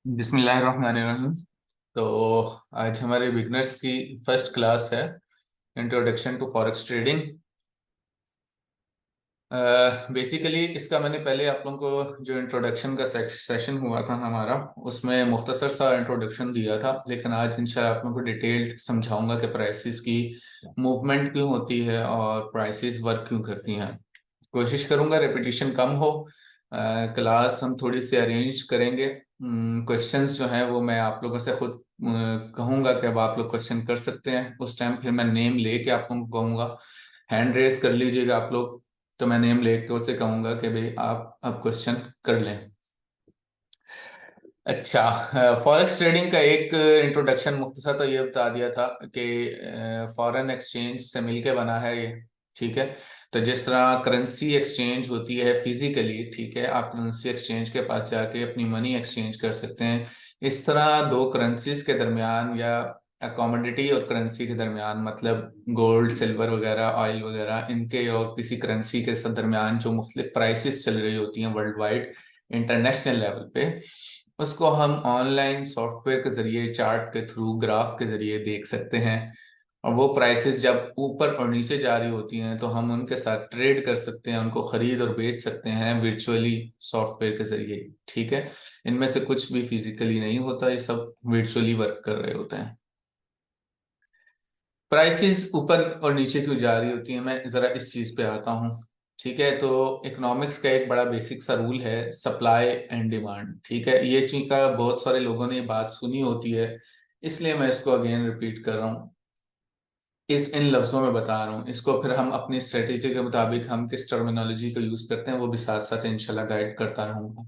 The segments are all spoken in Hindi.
बिस्मिल्लाहिर्रहमानिर्रहीम। तो आज हमारे बिगनर्स की फर्स्ट क्लास है, introduction to forex trading. Basically इसका मैंने पहले आप लोगों को जो इंट्रोडक्शन का सेशन हुआ था हमारा, उसमें मुख्तसर सा इंट्रोडक्शन दिया था, लेकिन आज इंशाल्लाह आप लोगों को डिटेल्ड समझाऊंगा कि प्राइसेस की मूवमेंट क्यों होती है और प्राइसेस वर्क क्यों करती हैं। कोशिश करूंगा रेपिटेशन कम हो। क्लास हम थोड़ी सी अरेंज करेंगे। क्वेश्चंस जो हैं वो मैं आप लोगों से खुद कहूंगा कि अब आप लोग क्वेश्चन कर सकते हैं। उस टाइम फिर मैं नेम लेके आप लोगों को कहूंगा, हैंड रेस कर लीजिएगा आप लोग, तो मैं नेम लेके उसे कहूंगा कि भाई आप अब क्वेश्चन कर लें। अच्छा, फॉरेक्स ट्रेडिंग का एक इंट्रोडक्शन मुख्तसर तो ये बता दिया था कि फॉरेन एक्सचेंज से मिलके बना है ये। ठीक है, तो जिस तरह करेंसी एक्सचेंज होती है फिजिकली, ठीक है, आप करेंसी एक्सचेंज के पास जाके अपनी मनी एक्सचेंज कर सकते हैं। इस तरह दो करेंसीज के दरमियान या कमोडिटी और करेंसी के दरमियान, मतलब गोल्ड सिल्वर वगैरह ऑयल वगैरह, इनके और किसी करेंसी के दरमियान जो मुख्तलिफ प्राइसेस चल रही होती हैं वर्ल्ड वाइड इंटरनेशनल लेवल पे, उसको हम ऑनलाइन सॉफ्टवेयर के जरिए, चार्ट के थ्रू, ग्राफ के जरिए देख सकते हैं। और वो प्राइसेस जब ऊपर और नीचे जा रही होती हैं तो हम उनके साथ ट्रेड कर सकते हैं, उनको खरीद और बेच सकते हैं वर्चुअली सॉफ्टवेयर के जरिए। ठीक है, इनमें से कुछ भी फिजिकली नहीं होता, ये सब वर्चुअली वर्क कर रहे होते हैं। प्राइसेस ऊपर और नीचे क्यों जा रही होती हैं, मैं जरा इस चीज पे आता हूँ। ठीक है, तो इकोनॉमिक्स का एक बड़ा बेसिक सा रूल है, सप्लाई एंड डिमांड। ठीक है, ये चीज का बहुत सारे लोगों ने ये बात सुनी होती है, इसलिए मैं इसको अगेन रिपीट कर रहा हूँ। इस इन लफ्जों में बता रहा हूँ इसको, फिर हम अपनी स्ट्रेटेजी के मुताबिक हम किस टर्मिनोलॉजी को यूज करते हैं वो भी साथ साथ इंशाल्लाह गाइड करता रहूंगा।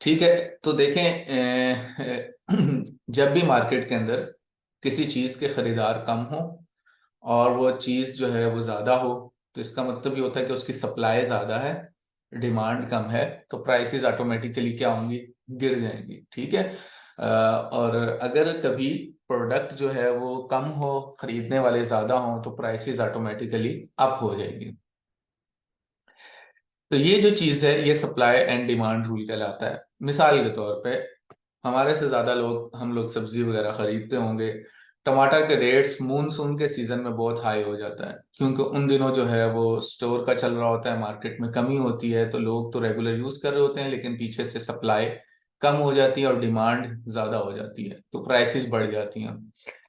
ठीक है, तो देखें, जब भी मार्केट के अंदर किसी चीज के खरीदार कम हो और वो चीज जो है वो ज्यादा हो, तो इसका मतलब ये होता है कि उसकी सप्लाई ज्यादा है, डिमांड कम है, तो प्राइसेस ऑटोमेटिकली क्या होंगी, गिर जाएंगी। ठीक है, और अगर कभी प्रोडक्ट जो है वो कम हो, खरीदने वाले ज्यादा हो, तो प्राइसेस ऑटोमेटिकली अप हो जाएगी। तो ये जो चीज है ये सप्लाई एंड डिमांड रूल कहलाता है। मिसाल के तौर पे, हमारे से ज्यादा लोग, हम लोग सब्जी वगैरह खरीदते होंगे, टमाटर के रेट्स मूनसून के सीजन में बहुत हाई हो जाता है, क्योंकि उन दिनों जो है वो स्टोर का चल रहा होता है, मार्केट में कमी होती है, तो लोग तो रेगुलर यूज कर रहे होते हैं, लेकिन पीछे से सप्लाई कम हो जाती है और डिमांड ज्यादा हो जाती है, तो प्राइसेस बढ़ जाती हैं।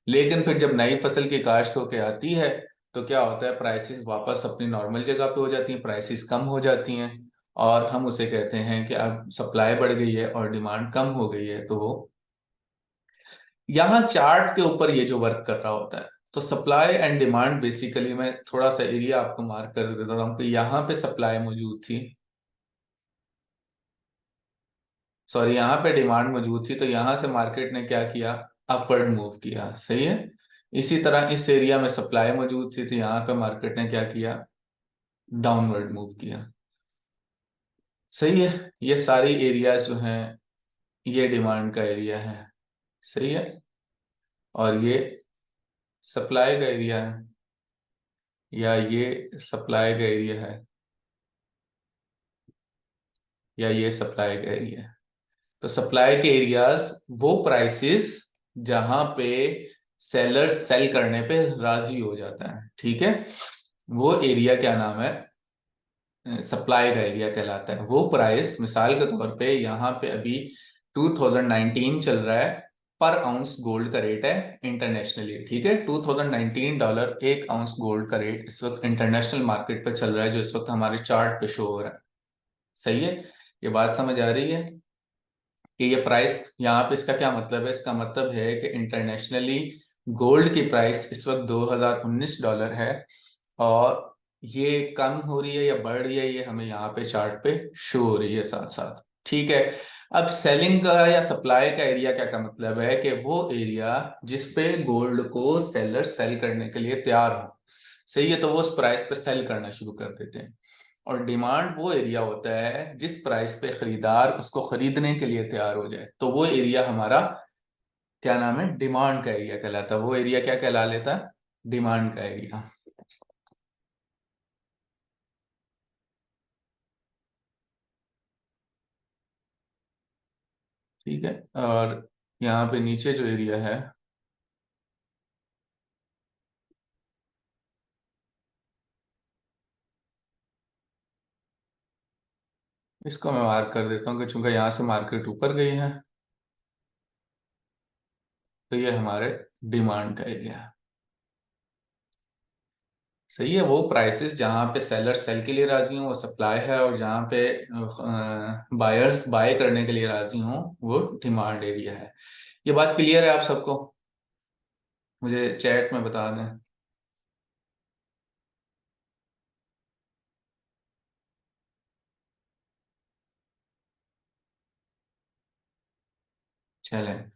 लेकिन फिर जब नई फसल की काश्त होके आती है, तो क्या होता है, प्राइसेस वापस अपनी नॉर्मल जगह पे हो जाती हैं, प्राइसेस कम हो जाती हैं, और हम उसे कहते हैं कि अब सप्लाई बढ़ गई है और डिमांड कम हो गई है। तो वो यहाँ चार्ट के ऊपर ये जो वर्क कर रहा होता है, तो सप्लाई एंड डिमांड बेसिकली, मैं थोड़ा सा एरिया आपको मार्क कर देता हूँ कि यहाँ पे सप्लाई मौजूद थी, सॉरी यहाँ पे डिमांड मौजूद थी, तो यहाँ से मार्केट ने क्या किया, अपवर्ड मूव किया। सही है, इसी तरह इस एरिया में सप्लाई मौजूद थी, तो यहाँ पे मार्केट ने क्या किया, डाउनवर्ड मूव किया। सही है, ये सारी एरियाज जो हैं ये डिमांड का एरिया है। सही है, और ये सप्लाई का एरिया है, या ये सप्लाई का एरिया है, या ये सप्लाई का एरिया है। तो सप्लाई के एरियाज वो प्राइसेस जहां पे सेलर सेल करने पे राजी हो जाता है। ठीक है, वो एरिया क्या नाम है, सप्लाई का एरिया कहलाता है। वो प्राइस, मिसाल के तौर पे यहाँ पे अभी 2019 चल रहा है, पर आउंस गोल्ड का रेट है इंटरनेशनली। ठीक है, $2019 एक आउंस गोल्ड का रेट इस वक्त इंटरनेशनल मार्केट पे चल रहा है, जो इस वक्त हमारे चार्ट पे शो हो रहा है। सही है, ये बात समझ आ रही है कि ये प्राइस यहाँ पे, इसका क्या मतलब है, इसका मतलब है कि इंटरनेशनली गोल्ड की प्राइस इस वक्त $2019 है, और ये कम हो रही है या बढ़ रही है, ये हमें यहाँ पे चार्ट पे शो हो रही है साथ साथ। ठीक है, अब सेलिंग का या सप्लाई का एरिया क्या का मतलब है कि वो एरिया जिस पे गोल्ड को सेलर सेल करने के लिए तैयार हो। सही है, तो वो उस प्राइस पे सेल करना शुरू कर देते हैं। और डिमांड वो एरिया होता है जिस प्राइस पे खरीदार उसको खरीदने के लिए तैयार हो जाए, तो वो एरिया हमारा क्या नाम है, डिमांड का एरिया कहलाता है। वो एरिया क्या कहला लेता है, डिमांड का एरिया। ठीक है। और यहाँ पे नीचे जो एरिया है, इसको मैं मार्क कर देता हूँ कि चूंकि यहाँ से मार्केट ऊपर गई है, तो ये हमारे डिमांड का एरिया है। सही है। वो प्राइसेस जहाँ पे सेलर सेल के लिए राजी हों वो सप्लाई है, और जहाँ पे बायर्स बाय करने के लिए राजी हों वो डिमांड एरिया है। ये बात क्लियर है आप सबको? मुझे चैट में बता दें। चलें,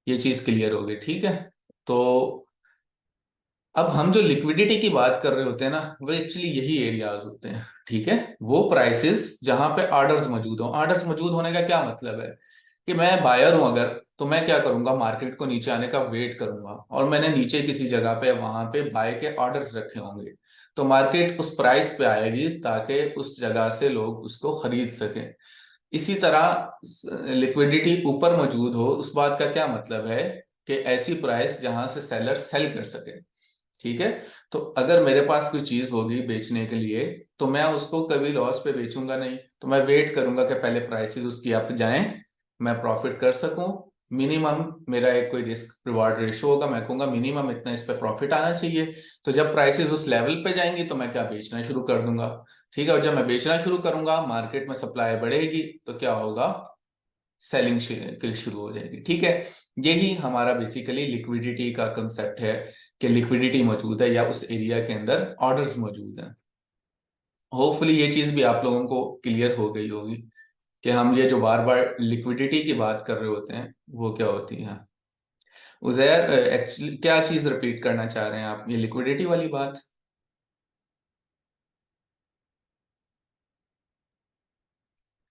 ये चीज क्लियर होगी। ठीक है। तो अब हम जो लिक्विडिटी की बात कर रहे होते हैं ना, वो एक्चुअली यही एरियाज होते हैं। ठीक है। वो प्राइसेस जहां पे ऑर्डर्स मौजूद हो। ऑर्डर्स मौजूद होने का क्या मतलब है कि मैं बायर हूं अगर, तो मैं क्या करूंगा, मार्केट को नीचे आने का वेट करूंगा, और मैंने नीचे किसी जगह पे वहां पे बाय के ऑर्डर्स रखे होंगे, तो मार्केट उस प्राइस पे आएगी ताकि उस जगह से लोग उसको खरीद सकें। इसी तरह लिक्विडिटी ऊपर मौजूद हो, उस बात का क्या मतलब है कि ऐसी प्राइस जहां से सेलर सेल कर सके। ठीक है। तो अगर मेरे पास कोई चीज होगी बेचने के लिए, तो मैं उसको कभी लॉस पे बेचूंगा नहीं, तो मैं वेट करूंगा कि पहले प्राइसेस उसकी अप जाएं, मैं प्रॉफिट कर सकूं। मिनिमम मेरा एक कोई रिस्क रिवार्ड रेशो होगा, मैं कहूंगा मिनिमम इतना इस पे प्रॉफिट आना चाहिए। तो जब प्राइसेस उस लेवल पे जाएंगी तो मैं क्या बेचना शुरू कर दूंगा। ठीक है। और जब मैं बेचना शुरू करूंगा, मार्केट में सप्लाई बढ़ेगी, तो क्या होगा, सेलिंग शुरू हो जाएगी। ठीक है। यही हमारा बेसिकली लिक्विडिटी का कंसेप्ट है कि लिक्विडिटी मौजूद है या उस एरिया के अंदर ऑर्डर्स मौजूद हैं। होपफुली ये चीज भी आप लोगों को क्लियर हो गई होगी कि हम ये जो बार बार लिक्विडिटी की बात कर रहे होते हैं वो क्या होती है। उजैर, एक्चुअली क्या चीज रिपीट करना चाह रहे हैं आप, ये लिक्विडिटी वाली बात?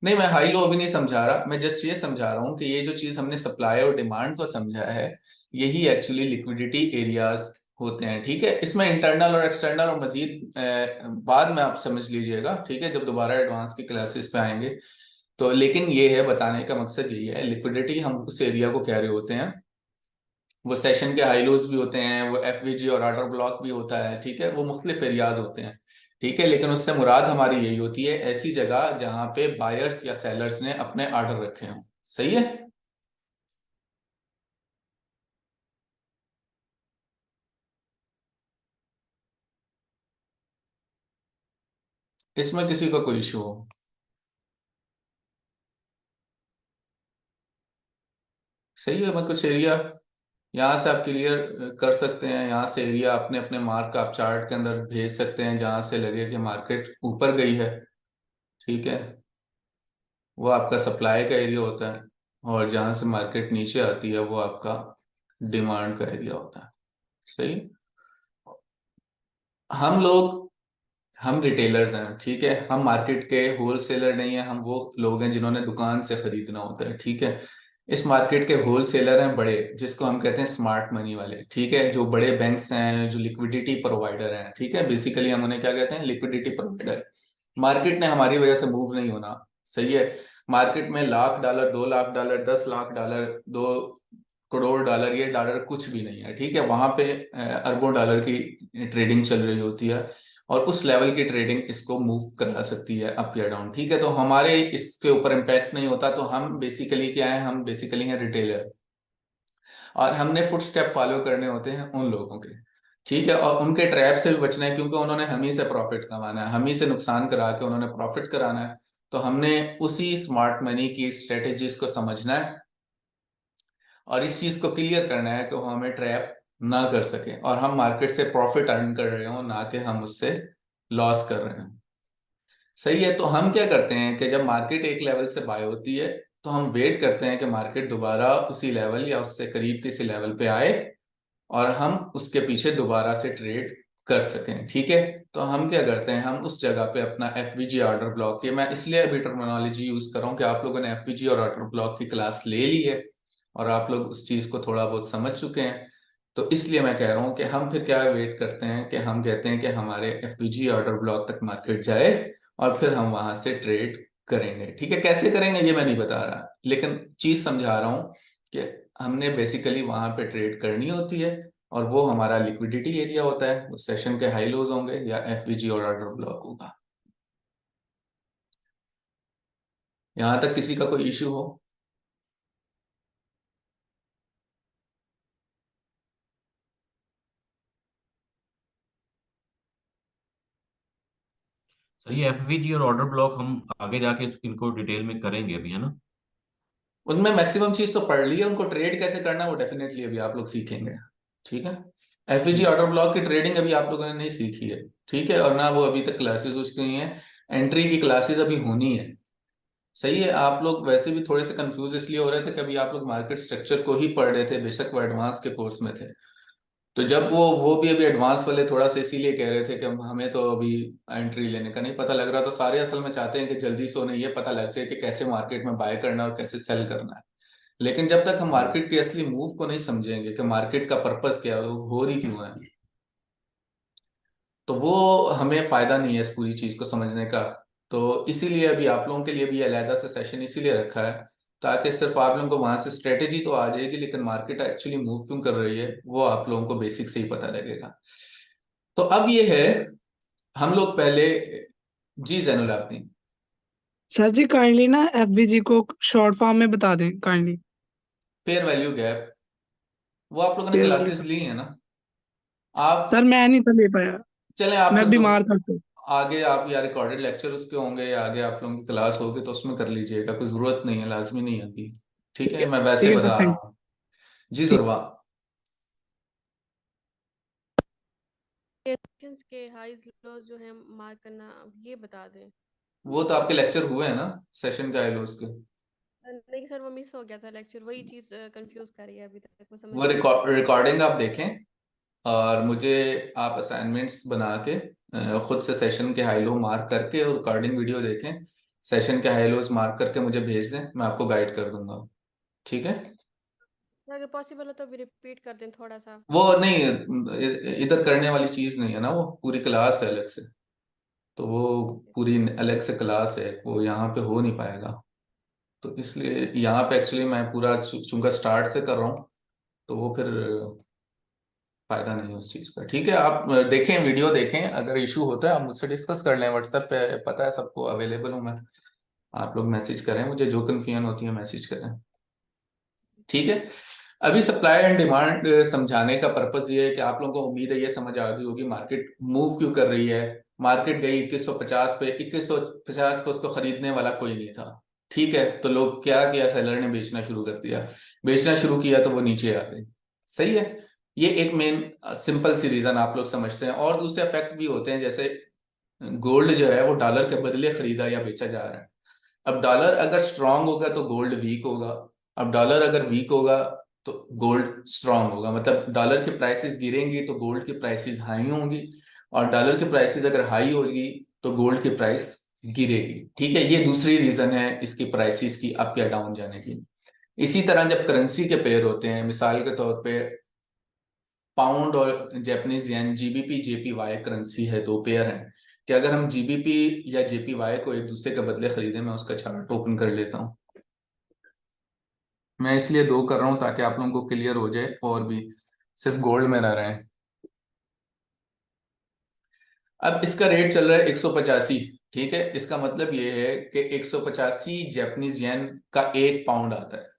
नहीं, मैं हाई लो अभी नहीं समझा रहा, मैं जस्ट ये समझा रहा हूँ कि ये जो चीज हमने सप्लाई और डिमांड को समझा है, यही एक्चुअली लिक्विडिटी एरियाज होते हैं। ठीक है। इसमें इंटरनल और एक्सटर्नल और मजीद बाद में आप समझ लीजिएगा। ठीक है। जब दोबारा एडवांस की क्लासेस पे आएंगे तो, लेकिन ये है बताने का मकसद यही है, लिक्विडिटी हम उस एरिया को कह रहे होते हैं। वो सेशन के हाई लोज भी होते हैं, वो एफवीजी और ऑर्डर ब्लॉक भी होता है। ठीक है। वो मुख्तलिफ एरियाज होते हैं। ठीक है। लेकिन उससे मुराद हमारी यही होती है, ऐसी जगह जहां पे बायर्स या सेलर्स ने अपने ऑर्डर रखे हों। सही है। इसमें किसी का कोई इशू हो? सही है। मैं कुछ एरिया यहाँ से आप क्लियर कर सकते हैं, यहाँ से एरिया अपने अपने मार्क आप चार्ट के अंदर भेज सकते हैं जहां से लगे कि मार्केट ऊपर गई है। ठीक है। वो आपका सप्लाई का एरिया होता है, और जहां से मार्केट नीचे आती है वो आपका डिमांड का एरिया होता है। सही। हम लोग हम रिटेलर्स हैं। ठीक है। हम मार्केट के होलसेलर नहीं है, हम वो लोग हैं जिन्होंने दुकान से खरीदना होता है। ठीक है। इस मार्केट के होलसेलर हैं बड़े, जिसको हम कहते हैं स्मार्ट मनी वाले। ठीक है। जो बड़े बैंक्स हैं, जो लिक्विडिटी प्रोवाइडर हैं। ठीक है। बेसिकली हम उन्हें क्या कहते हैं, लिक्विडिटी प्रोवाइडर। मार्केट ने हमारी वजह से मूव नहीं होना। सही है। मार्केट में $1,00,000, $2,00,000, $10,00,000, 2 करोड़ डॉलर, ये डॉलर कुछ भी नहीं है। ठीक है। वहां पे अरबों डॉलर की ट्रेडिंग चल रही होती है, और उस लेवल की ट्रेडिंग इसको मूव करा सकती है अप या डाउन। ठीक है। तो हमारे इसके ऊपर इम्पैक्ट नहीं होता। तो हम बेसिकली क्या है, हम बेसिकली हैं रिटेलर, और हमने फुट स्टेप फॉलो करने होते हैं उन लोगों के। ठीक है। और उनके ट्रैप से भी बचना है, क्योंकि उन्होंने हम ही से प्रॉफिट कमाना है, हम ही से नुकसान करा के उन्होंने प्रॉफिट कराना है। तो हमने उसी स्मार्ट मनी की स्ट्रेटेजीज को समझना है, और इस चीज को क्लियर करना है कि वो हमें ट्रैप ना कर सके, और हम मार्केट से प्रॉफिट अर्न कर रहे हो, ना कि हम उससे लॉस कर रहे हैं। सही है। तो हम क्या करते हैं कि जब मार्केट एक लेवल से बाय होती है, तो हम वेट करते हैं कि मार्केट दोबारा उसी लेवल या उससे करीब किसी लेवल पे आए, और हम उसके पीछे दोबारा से ट्रेड कर सकें। ठीक है। तो हम क्या करते हैं, हम उस जगह पे अपना एफवीजी ऑर्डर ब्लॉक, ये मैं इसलिए अभी टर्मिनोलॉजी यूज कर रहा हूँ कि आप लोगों ने एफवीजी और ऑर्डर ब्लॉक की क्लास ले ली है, और आप लोग उस चीज को थोड़ा बहुत समझ चुके हैं। तो इसलिए मैं कह रहा हूँ कि हम फिर क्या वेट करते हैं कि हम कहते हैं कि हमारे एफवीजी ऑर्डर ब्लॉक तक मार्केट जाए, और फिर हम वहां से ट्रेड करेंगे। ठीक है, कैसे करेंगे ये मैं नहीं बता रहा, लेकिन चीज समझा रहा हूं कि हमने बेसिकली वहां पे ट्रेड करनी होती है, और वो हमारा लिक्विडिटी एरिया होता है, वो सेशन के हाई लोज होंगे या एफवीजी और ऑर्डर ब्लॉक होगा। यहां तक किसी का कोई इश्यू हो? सर ये एफवीजी और ऑर्डर ब्लॉक हम आगे जाके इनको डिटेल में करेंगे अभी, है ना? उनमें मैक्सिमम चीज तो पढ़ ली है, उनको ट्रेड कैसे करना है वो डेफिनेटली अभी आप लोग सीखेंगे। ठीक है, एफवीजी ठीक। ऑर्डर ब्लॉक की ट्रेडिंग अभी आप लोगों ने नहीं सीखी है। ठीक है, और ना वो अभी तक क्लासेस उसकी हुई हैं, एंट्री की क्लासेस अभी होनी है। सही है, आप लोग वैसे भी थोड़े से कंफ्यूज इसलिए हो रहे थे कि अभी आप लोग मार्केट स्ट्रक्चर को ही पढ़ रहे थे, बेशक वो एडवांस के कोर्स में थे। तो जब वो भी अभी एडवांस वाले थोड़ा सा इसीलिए कह रहे थे कि हमें तो अभी एंट्री लेने का नहीं पता लग रहा, तो सारे असल में चाहते हैं कि जल्दी से उन्हें ये पता लग जाए कि कैसे मार्केट में बाय करना है और कैसे सेल करना है। लेकिन जब तक हम हम्म। मार्केट के असली मूव को नहीं समझेंगे कि मार्केट का पर्पस क्या है, वो हो रही क्यों है, तो वो हमें फायदा नहीं है इस पूरी चीज को समझने का। तो इसीलिए अभी आप लोगों के लिए भी अलहदा से सेशन इसीलिए रखा है, ताकि सिर्फ आप लोगों को वहां से स्ट्रेटेजी तो आ जाएगी, लेकिन मार्केट एक्चुअली मूव क्यों कर रही है वो आप लोगों को बेसिक से ही पता लगेगा। तो अब ये है, हम लोग पहले, जी जैनुल आपने, सर जी काइंडली ना एफबीजी को शॉर्ट फॉर्म में बता दें काइंडली। फेयर वैल्यू गैप, वो आप लोगों ने फेयर वैल्यू क्लासेस का। ली है ना? आप सर मैं नहीं था ले पाया। चलें, आप मैं फिर तो बीमार था सर। आगे आप या रिकॉर्डेड लेक्चर उसके होंगे या आगे आप लोगों की क्लास होगी तो उसमें कर लीजिएगा, कोई जरूरत नहीं है, लाजमी नहीं है अभी। ठीक ठीक है, है मैं ठीक वैसे है सर, बता रहा थैंक हूँ। जी यू। जुर्वा, सेशंस के हाइज लॉस जो है मार्क करना, अब ये बता दें। वो तो आपके लेक्चर हुए हैं ना, सेशन के आईलोस के। नहीं सर, वो मिस हो गया था लेक्चर, वही चीज कंफ्यूज कर रही है अभी तक, वो समझ वो नहीं आ रही है। रिकॉर्डिंग आप देखें, और मुझे आप असाइनमेंट्स बना के खुद से सेशन के हाई लो मार्क करके और रिकॉर्डिंग वीडियो देखें, सेशन के हाई लोस मार्क करके मुझे भेज दें, मैं आपको गाइड कर दूंगा। ठीक है, तो अगर पॉसिबल हो तो भी रिपीट कर दें थोड़ा सा। वो नहीं, इधर करने वाली चीज नहीं है ना, वो पूरी क्लास है अलग से, तो वो पूरी अलग से क्लास है, वो यहाँ पे हो नहीं पाएगा। तो इसलिए यहाँ पे एक्चुअली मैं पूरा चूंकि स्टार्ट से कर रहा हूँ, तो वो फिर फायदा नहीं है उस चीज का। ठीक है, आप देखें, वीडियो देखें, अगर इशू होता है आप मुझसे डिस्कस कर लें, व्हाट्सएप पे पता है सबको अवेलेबल हूँ मैं। आप लोग मैसेज करें मुझे, जो कन्फ्यूजन होती है मैसेज करें। ठीक है, अभी सप्लाई एंड डिमांड समझाने का पर्पज ये है कि आप लोगों को उम्मीद है ये समझ आ गई होगी मार्केट मूव क्यों कर रही है। मार्केट गई 2150 पे, 2150 पे उसको खरीदने वाला कोई नहीं था। ठीक है, तो लोग क्या किया, सेलर ने बेचना शुरू कर दिया, बेचना शुरू किया तो वो नीचे आ गई। सही है, ये एक मेन सिंपल सी रीजन आप लोग समझते हैं, और दूसरे इफेक्ट भी होते हैं, जैसे गोल्ड जो है वो डॉलर के बदले खरीदा या बेचा जा रहा है। अब डॉलर अगर स्ट्रांग होगा तो गोल्ड वीक होगा, अब डॉलर अगर वीक होगा तो गोल्ड स्ट्रांग होगा, मतलब डॉलर की प्राइसेस गिरेंगी तो गोल्ड की प्राइसेस हाई होंगी, और डॉलर की प्राइसेस अगर हाई होगी तो गोल्ड की प्राइस गिरेगी। ठीक है, ये दूसरी रीजन है इसकी प्राइसेस की अप या डाउन जाने की। इसी तरह जब करेंसी के पेयर होते हैं, मिसाल के तौर पे पाउंड और Japanese yen, GBP JPY currency है, दो पेयर हैं, कि अगर हम जीबीपी या जेपीवाई को एक दूसरे के बदले खरीदें, मैं उसका चार्ट ओपन कर लेता हूँ। मैं इसलिए दो कर रहा हूँ ताकि आप लोगों को क्लियर हो जाए और भी सिर्फ गोल्ड में ना रहे। अब इसका रेट चल रहा है 185। ठीक है, इसका मतलब ये है कि 185 जापानीज येन का एक पाउंड आता है।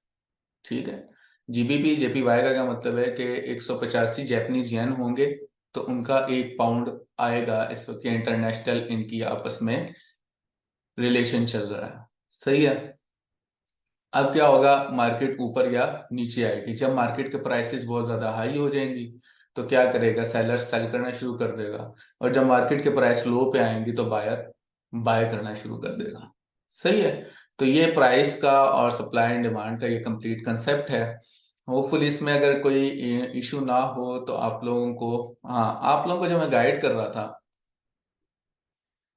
ठीक है, जीबीपी जेपीवाई का क्या मतलब है कि 185 जापानीज येन होंगे तो उनका एक पाउंड आएगा। इस वक्त इंटरनेशनल इनकी आपस में रिलेशन चल रहा है। सही है, अब क्या होगा, मार्केट ऊपर या नीचे आएगी। जब मार्केट के प्राइसेस बहुत ज्यादा हाई हो जाएंगी तो क्या करेगा, सेलर सेल करना शुरू कर देगा, और जब मार्केट के प्राइस लो पे आएंगी तो बायर बाय करना शुरू कर देगा। सही है, तो ये प्राइस का और सप्लाई एंड डिमांड का ये कंप्लीट कंसेप्ट है। होपफुली इसमें अगर कोई इशू ना हो तो आप लोगों को, हाँ, आप लोगों को जो मैं गाइड कर रहा था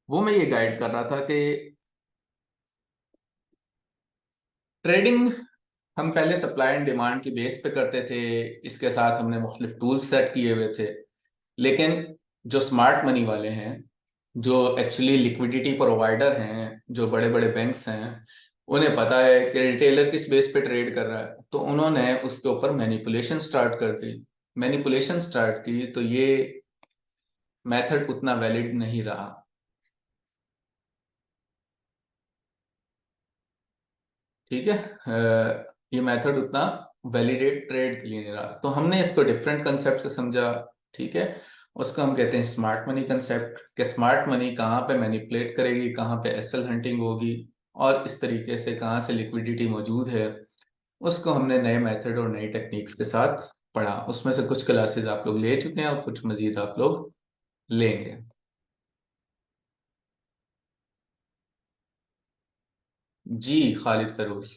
वो मैं ये गाइड कर रहा था कि ट्रेडिंग हम पहले सप्लाई एंड डिमांड की बेस पे करते थे, इसके साथ हमने मुख्तलिफ टूल्स सेट किए हुए थे। लेकिन जो स्मार्ट मनी वाले हैं जो एक्चुअली लिक्विडिटी प्रोवाइडर हैं, जो बड़े बड़े बैंक्स हैं, उन्हें पता है कि रिटेलर किस बेस पे ट्रेड कर रहा है, तो उन्होंने उसके ऊपर मैनिपुलेशन स्टार्ट कर दी। मैनिपुलेशन स्टार्ट की तो ये मेथड उतना वैलिड नहीं रहा। ठीक है, ये मेथड उतना वैलिडेट ट्रेड के लिए नहीं रहा, तो हमने इसको डिफरेंट कंसेप्ट से समझा। ठीक है, उसको हम कहते हैं स्मार्ट मनी कंसेप्ट, कि स्मार्ट मनी कहाँ पे मैनिपुलेट करेगी, कहाँ पे एसएल हंटिंग होगी, और इस तरीके से कहाँ से लिक्विडिटी मौजूद है, उसको हमने नए मेथड और नई टेक्निक्स के साथ पढ़ा। उसमें से कुछ क्लासेस आप लोग ले चुके हैं और कुछ मजीद आप लोग लेंगे। जी खालिद फरोज।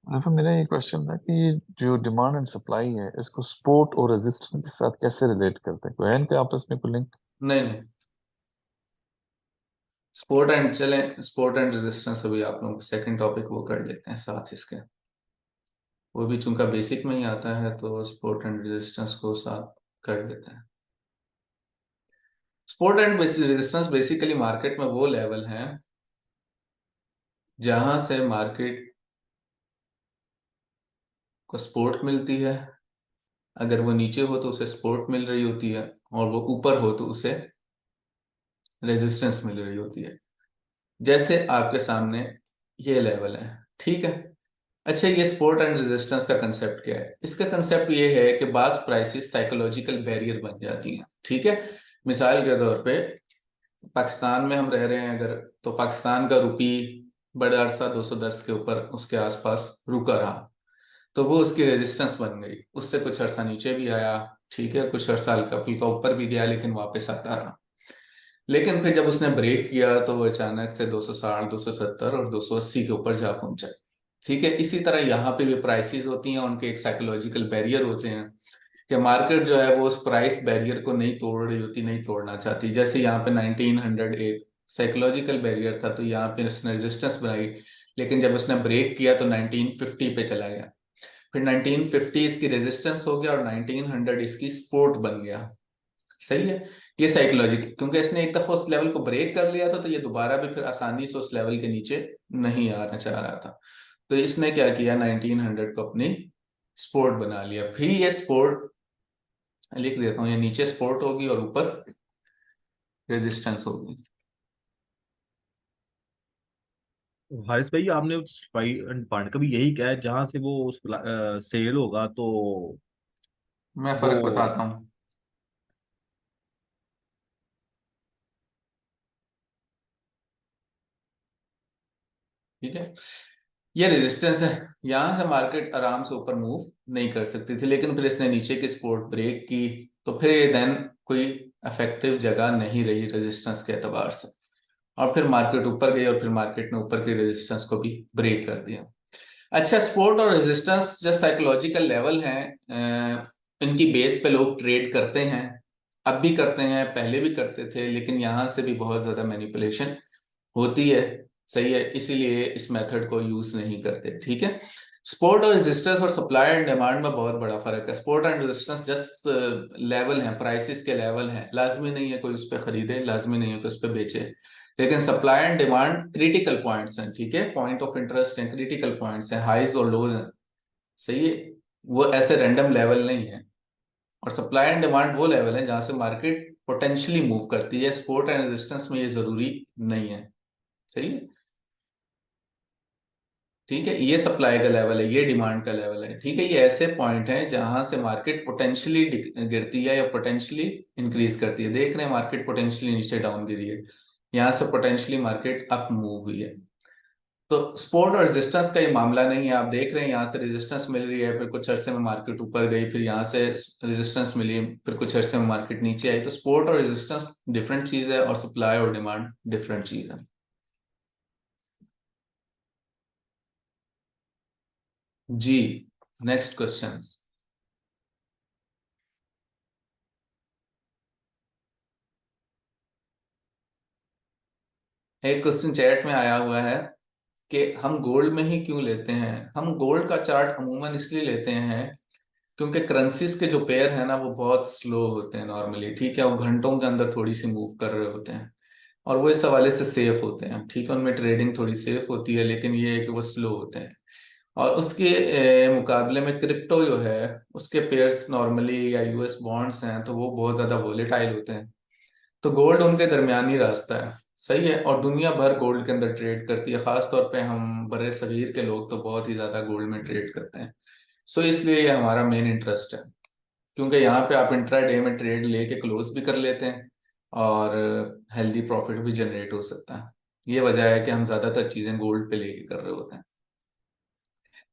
फिर मेरा ये क्वेश्चन था कि ये जो डिमांड एंड सप्लाई है इसको सपोर्ट और रेजिस्टेंस के साथ कैसे रिलेट करते हैं, कोई है इनके आपस में कोई लिंक? नहीं नहीं, स्पोर्ट एंड चले, स्पोर्ट एंड रेजिस्टेंस अभी आप लोग सेकंड टॉपिक वो कर लेते हैं साथ इसके, वो भी चूंकि बेसिक में ही आता है तो स्पोर्ट एंड रेजिस्टेंस को साथ कर देते हैं। Support and resistance basically market में वो लेवल हैं जहां से मार्केट को सपोर्ट मिलती है, अगर वो नीचे हो तो उसे सपोर्ट मिल रही होती है, और वो ऊपर हो तो उसे रेजिस्टेंस मिल रही होती है। जैसे आपके सामने ये लेवल है, ठीक है। अच्छा, ये सपोर्ट एंड रेजिस्टेंस का कंसेप्ट क्या है? इसका कंसेप्ट ये है कि बाज प्राइसेस साइकोलॉजिकल बैरियर बन जाती हैं। ठीक है, मिसाल के तौर पे पाकिस्तान में हम रह रहे हैं अगर, तो पाकिस्तान का रुपी बड़ा अरसा 210 के ऊपर उसके आसपास रुका रहा, तो वो उसकी रेजिस्टेंस बन गई। उससे कुछ अरसा नीचे भी आया, ठीक है, कुछ अरसा हल्का फुल्का ऊपर भी गया, लेकिन वापस आता रहा। लेकिन फिर जब उसने ब्रेक किया तो वो अचानक से 260, 270 और 280 के ऊपर जा पहुंचा। ठीक है, इसी तरह यहाँ पे भी प्राइसेस होती हैं, उनके एक साइकोलॉजिकल बैरियर होते हैं कि मार्केट जो है वो उस प्राइस बैरियर को नहीं तोड़ रही होती, नहीं तोड़ना चाहती। जैसे यहाँ पे 1900 एक साइकोलॉजिकल बैरियर था, तो यहाँ पे उसने रेजिस्टेंस बनाई, लेकिन जब उसने ब्रेक किया तो 1950 पे चला गया। फिर 1950 इसकी रेजिस्टेंस हो गया और 1900 इसकी सपोर्ट बन गया। सही है, ये साइकोलॉजिकल, क्योंकि इसने एक दफा उस लेवल को ब्रेक कर लिया था, तो ये दोबारा भी फिर आसानी से उस लेवल के नीचे नहीं आना चाह रहा था। तो इसने क्या किया, 1900 को अपनी सपोर्ट बना लिया। फिर ये सपोर्ट लिख देता हूँ, ये नीचे सपोर्ट होगी और ऊपर रेजिस्टेंस होगी। हारिस भाई, आपने सप्लाई एंड डिमांड का भी यही कहा है, जहां से वो सेल होगा तो मैं वो फर्क बताता हूँ। ठीक है, ये रेजिस्टेंस है, यहां से मार्केट आराम से ऊपर मूव नहीं कर सकती थी, लेकिन फिर इसने नीचे की सपोर्ट ब्रेक की, तो फिर ये देन कोई इफेक्टिव जगह नहीं रही रेजिस्टेंस के एतबार से, और फिर मार्केट ऊपर गई, और फिर मार्केट ने ऊपर की रेजिस्टेंस को भी ब्रेक कर दिया। अच्छा, सपोर्ट और रेजिस्टेंस जो साइकोलॉजिकल लेवल हैं, इनकी बेस पे लोग ट्रेड करते हैं, अब भी करते हैं, पहले भी करते थे, लेकिन यहाँ से भी बहुत ज्यादा मैनिपुलेशन होती है। सही है, इसीलिए इस मेथड को यूज नहीं करते। ठीक है, सपोर्ट और रेजिस्टेंस और सप्लाई एंड डिमांड में बहुत बड़ा फर्क है। Support and resistance just level है, प्राइसेस के लेवल हैं, लाजमी नहीं है कोई उस पर खरीदे, लाजमी नहीं है कोई उस पर बेचे। लेकिन supply and demand critical points हैं, ठीक है, पॉइंट ऑफ इंटरेस्ट हैं, क्रिटिकल पॉइंट्स हैं, हाइज और लोज हैं। सही है, वो ऐसे रैंडम लेवल नहीं है। और सप्लाई एंड डिमांड वो लेवल है जहां से मार्केट पोटेंशियली मूव करती है। सपोर्ट एंड रेजिस्टेंस में ये जरूरी नहीं है। सही है, ठीक है, ये सप्लाई का लेवल है, ये डिमांड का लेवल है। ठीक है, ये ऐसे पॉइंट हैं जहां से मार्केट पोटेंशियली गिरती है या पोटेंशियली इंक्रीज करती है। देख रहे हैं मार्केट पोटेंशियली नीचे डाउन गिरी है, यहाँ से पोटेंशियली मार्केट अप मूव हुई है। तो सपोर्ट और रेजिस्टेंस का ये मामला नहीं है। आप देख रहे हैं यहाँ से रेजिस्टेंस मिल रही है, फिर कुछ अरसे में मार्केट ऊपर गई, फिर यहाँ से रेजिस्टेंस मिली, फिर कुछ अरसे में मार्केट नीचे आई। तो सपोर्ट और रेजिस्टेंस डिफरेंट चीज है, और सप्लाई और डिमांड डिफरेंट चीज है। जी, नेक्स्ट क्वेश्चंस। एक क्वेश्चन चैट में आया हुआ है कि हम गोल्ड में ही क्यों लेते हैं। हम गोल्ड का चार्ट अमूमन इसलिए लेते हैं क्योंकि करेंसीज के जो पेयर है ना वो बहुत स्लो होते हैं नॉर्मली, ठीक है, वो घंटों के अंदर थोड़ी सी मूव कर रहे होते हैं, और वो इस हवाले से सेफ होते हैं, ठीक है, उनमें ट्रेडिंग थोड़ी सेफ होती है, लेकिन ये है कि वो स्लो होते हैं। और उसके मुकाबले में क्रिप्टो जो है उसके पेयर्स नॉर्मली या यूएस बॉन्ड्स हैं तो वो बहुत ज्यादा वोलेटाइल होते हैं। तो गोल्ड उनके दरमियानी रास्ता है, सही है, और दुनिया भर गोल्ड के अंदर ट्रेड करती है, खास तौर पे हम बड़े सगीर के लोग तो बहुत ही ज्यादा गोल्ड में ट्रेड करते हैं। सो इसलिए ये हमारा मेन इंटरेस्ट है, क्योंकि यहाँ पे आप इंट्रा डे में ट्रेड लेके क्लोज भी कर लेते हैं और हेल्दी प्रॉफिट भी जनरेट हो सकता है। ये वजह है कि हम ज्यादातर चीजें गोल्ड पे लेके कर रहे होते हैं।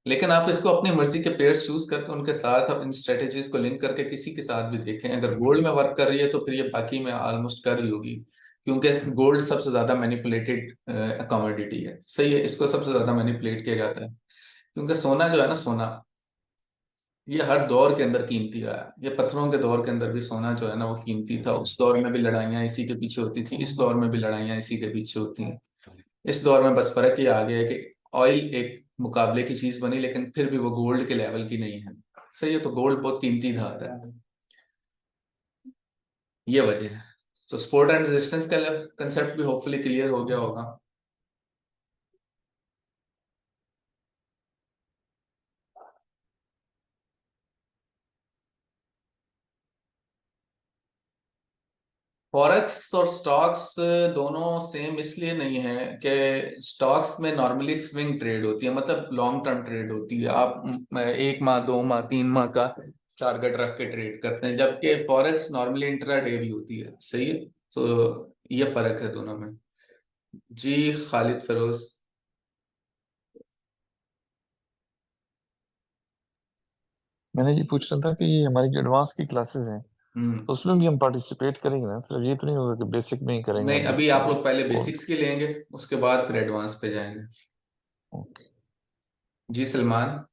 लेकिन आप इसको अपनी मर्जी के पेयर्स चूज करके उनके साथ आप इन स्ट्रेटेजीज को लिंक करके किसी के साथ भी देखें, अगर गोल्ड में वर्क कर रही है तो फिर ये बाकी में ऑलमोस्ट कर रही होगी, क्योंकि गोल्ड सबसे ज्यादा मैनिपुलेटेड कमोडिटी है, सही है, इसको सबसे ज्यादा मैनिपुलेट किया जाता है, क्योंकि सोना जो है ना, सोना ये हर दौर के अंदर कीमती रहा है, ये पत्थरों के दौर के अंदर भी सोना जो है ना वो कीमती था, उस दौर में भी लड़ाइयाँ इसी के पीछे होती थी, इस दौर में भी लड़ाइयाँ इसी के पीछे होती हैं। इस दौर में बस फर्क ये आ गया है कि ऑयल एक मुकाबले की चीज बनी, लेकिन फिर भी वो गोल्ड के लेवल की नहीं है, सही है, तो गोल्ड बहुत कीमती धात है, ये वजह है। तो सपोर्ट एंड रेजिस्टेंस का कंसेप्ट भी होपफुली क्लियर हो गया होगा। फॉरेक्स और स्टॉक्स दोनों सेम इसलिए नहीं है कि स्टॉक्स में नॉर्मली स्विंग ट्रेड होती है, मतलब लॉन्ग टर्म ट्रेड होती है, आप 1 माह 2 माह 3 माह का टारगेट रख के ट्रेड करते हैं, जबकि फॉरेक्स नॉर्मली इंट्रा डे भी होती है, सही है, तो ये फर्क है दोनों में। जी खालिद फिरोज। मैंने ये पूछ रहा था कि ये हमारी जो एडवांस की क्लासेस हैं तो उसमें भी हम पार्टिसिपेट करेंगे ना, सिर्फ ये तो नहीं होगा कि बेसिक में ही करेंगे नहीं, हम अभी आप लोग पहले और बेसिक्स की लेंगे, उसके बाद फिर एडवांस पे जाएंगे। ओके। जी सलमान।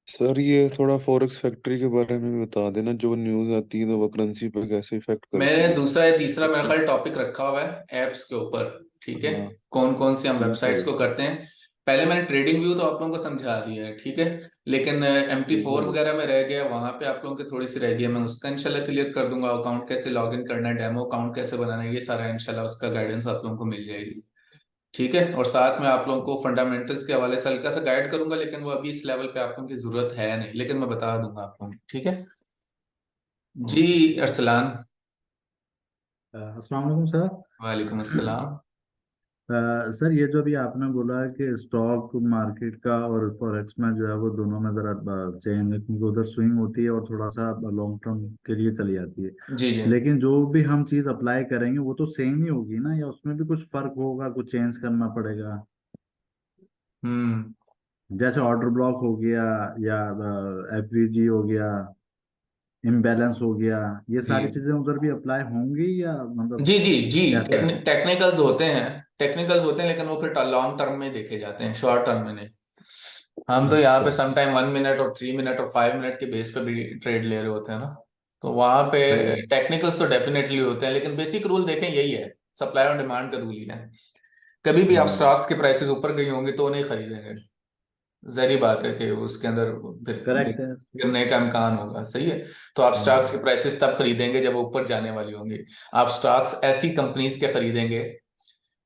सर ये थोड़ा फॉरेक्स फैक्ट्री के बारे में भी बता देना, जो न्यूज़ आती है तो वो करेंसी पे कैसे इफेक्ट करती मैंने है। दूसरा या तीसरा मेरे ख्याल टॉपिक रखा हुआ है एप्स के ऊपर, ठीक है, हाँ कौन कौन सी हम ठीक वेबसाइट्स है। को करते हैं। पहले मैंने ट्रेडिंग व्यू तो आप लोगों को समझा दिया है, ठीक है, लेकिन MT4 वगैरह में रह गया, वहां पे आप लोगों की थोड़ी सी रह गई है, मैं उसका इंशाल्लाह क्लियर कर दूंगा, अकाउंट कैसे लॉग इन करना है, डेमो अकाउंट कैसे बनाना है, ये सारा इंशाल्लाह उसका गाइडेंस आप लोगों को मिल जाएगी, ठीक है, और साथ में आप लोगों को फंडामेंटल्स के हवाले से हल्का सा गाइड करूंगा, लेकिन वो अभी इस लेवल पे आप लोगों की जरूरत है नहीं, लेकिन मैं बता दूंगा आप लोगों को, ठीक है। जी अरसलान। अस्सलाम वालेकुम सर। वालेकुम अस्सलाम। सर ये जो अभी आपने बोला है कि स्टॉक मार्केट का और फॉरेक्स में जो है वो दोनों में ज़रा चेंज है, क्योंकि उधर स्विंग होती है और थोड़ा सा लॉन्ग टर्म के लिए चली जाती है, जी जी। लेकिन जो भी हम चीज़ अप्लाई करेंगे वो तो सेम ही होगी ना, या उसमें भी कुछ फर्क होगा, कुछ चेंज करना पड़ेगा? हम्म। जैसे ऑर्डर ब्लॉक हो गया, या FVG हो गया, इम्बैलेंस हो गया, ये सारी जी चीज़ें उधर भी अप्लाई होंगी, या मतलब जी जी जी। कैसा है? टेक्निकल्स होते हैं, टेक्निकल्स होते हैं, लेकिन वो फिर लॉन्ग टर्म में देखे जाते हैं, शॉर्ट टर्म में नहीं। हम तो यहाँ अच्छा। पे समटाइम 1 मिनट और 3 मिनट और 5 मिनट के बेस पे भी ट्रेड ले रहे होते हैं ना, तो वहां पे तो टेक्निकल्स तो डेफिनेटली होते हैं, लेकिन बेसिक रूल देखें यही है, सप्लाई और डिमांड का रूल ही है। कभी भी आप हम्म, स्टॉक्स की प्राइसेस ऊपर गई होंगी तो नहीं खरीदेंगे, जहरी बात है कि उसके अंदर फिर करेक्ट है। गिरने का इम्कान होगा, सही है, तो आप स्टॉक्स की हम्म, प्राइसेस तब खरीदेंगे जब वो ऊपर जाने वाली होंगी। आप स्टॉक्स ऐसी कंपनीज के खरीदेंगे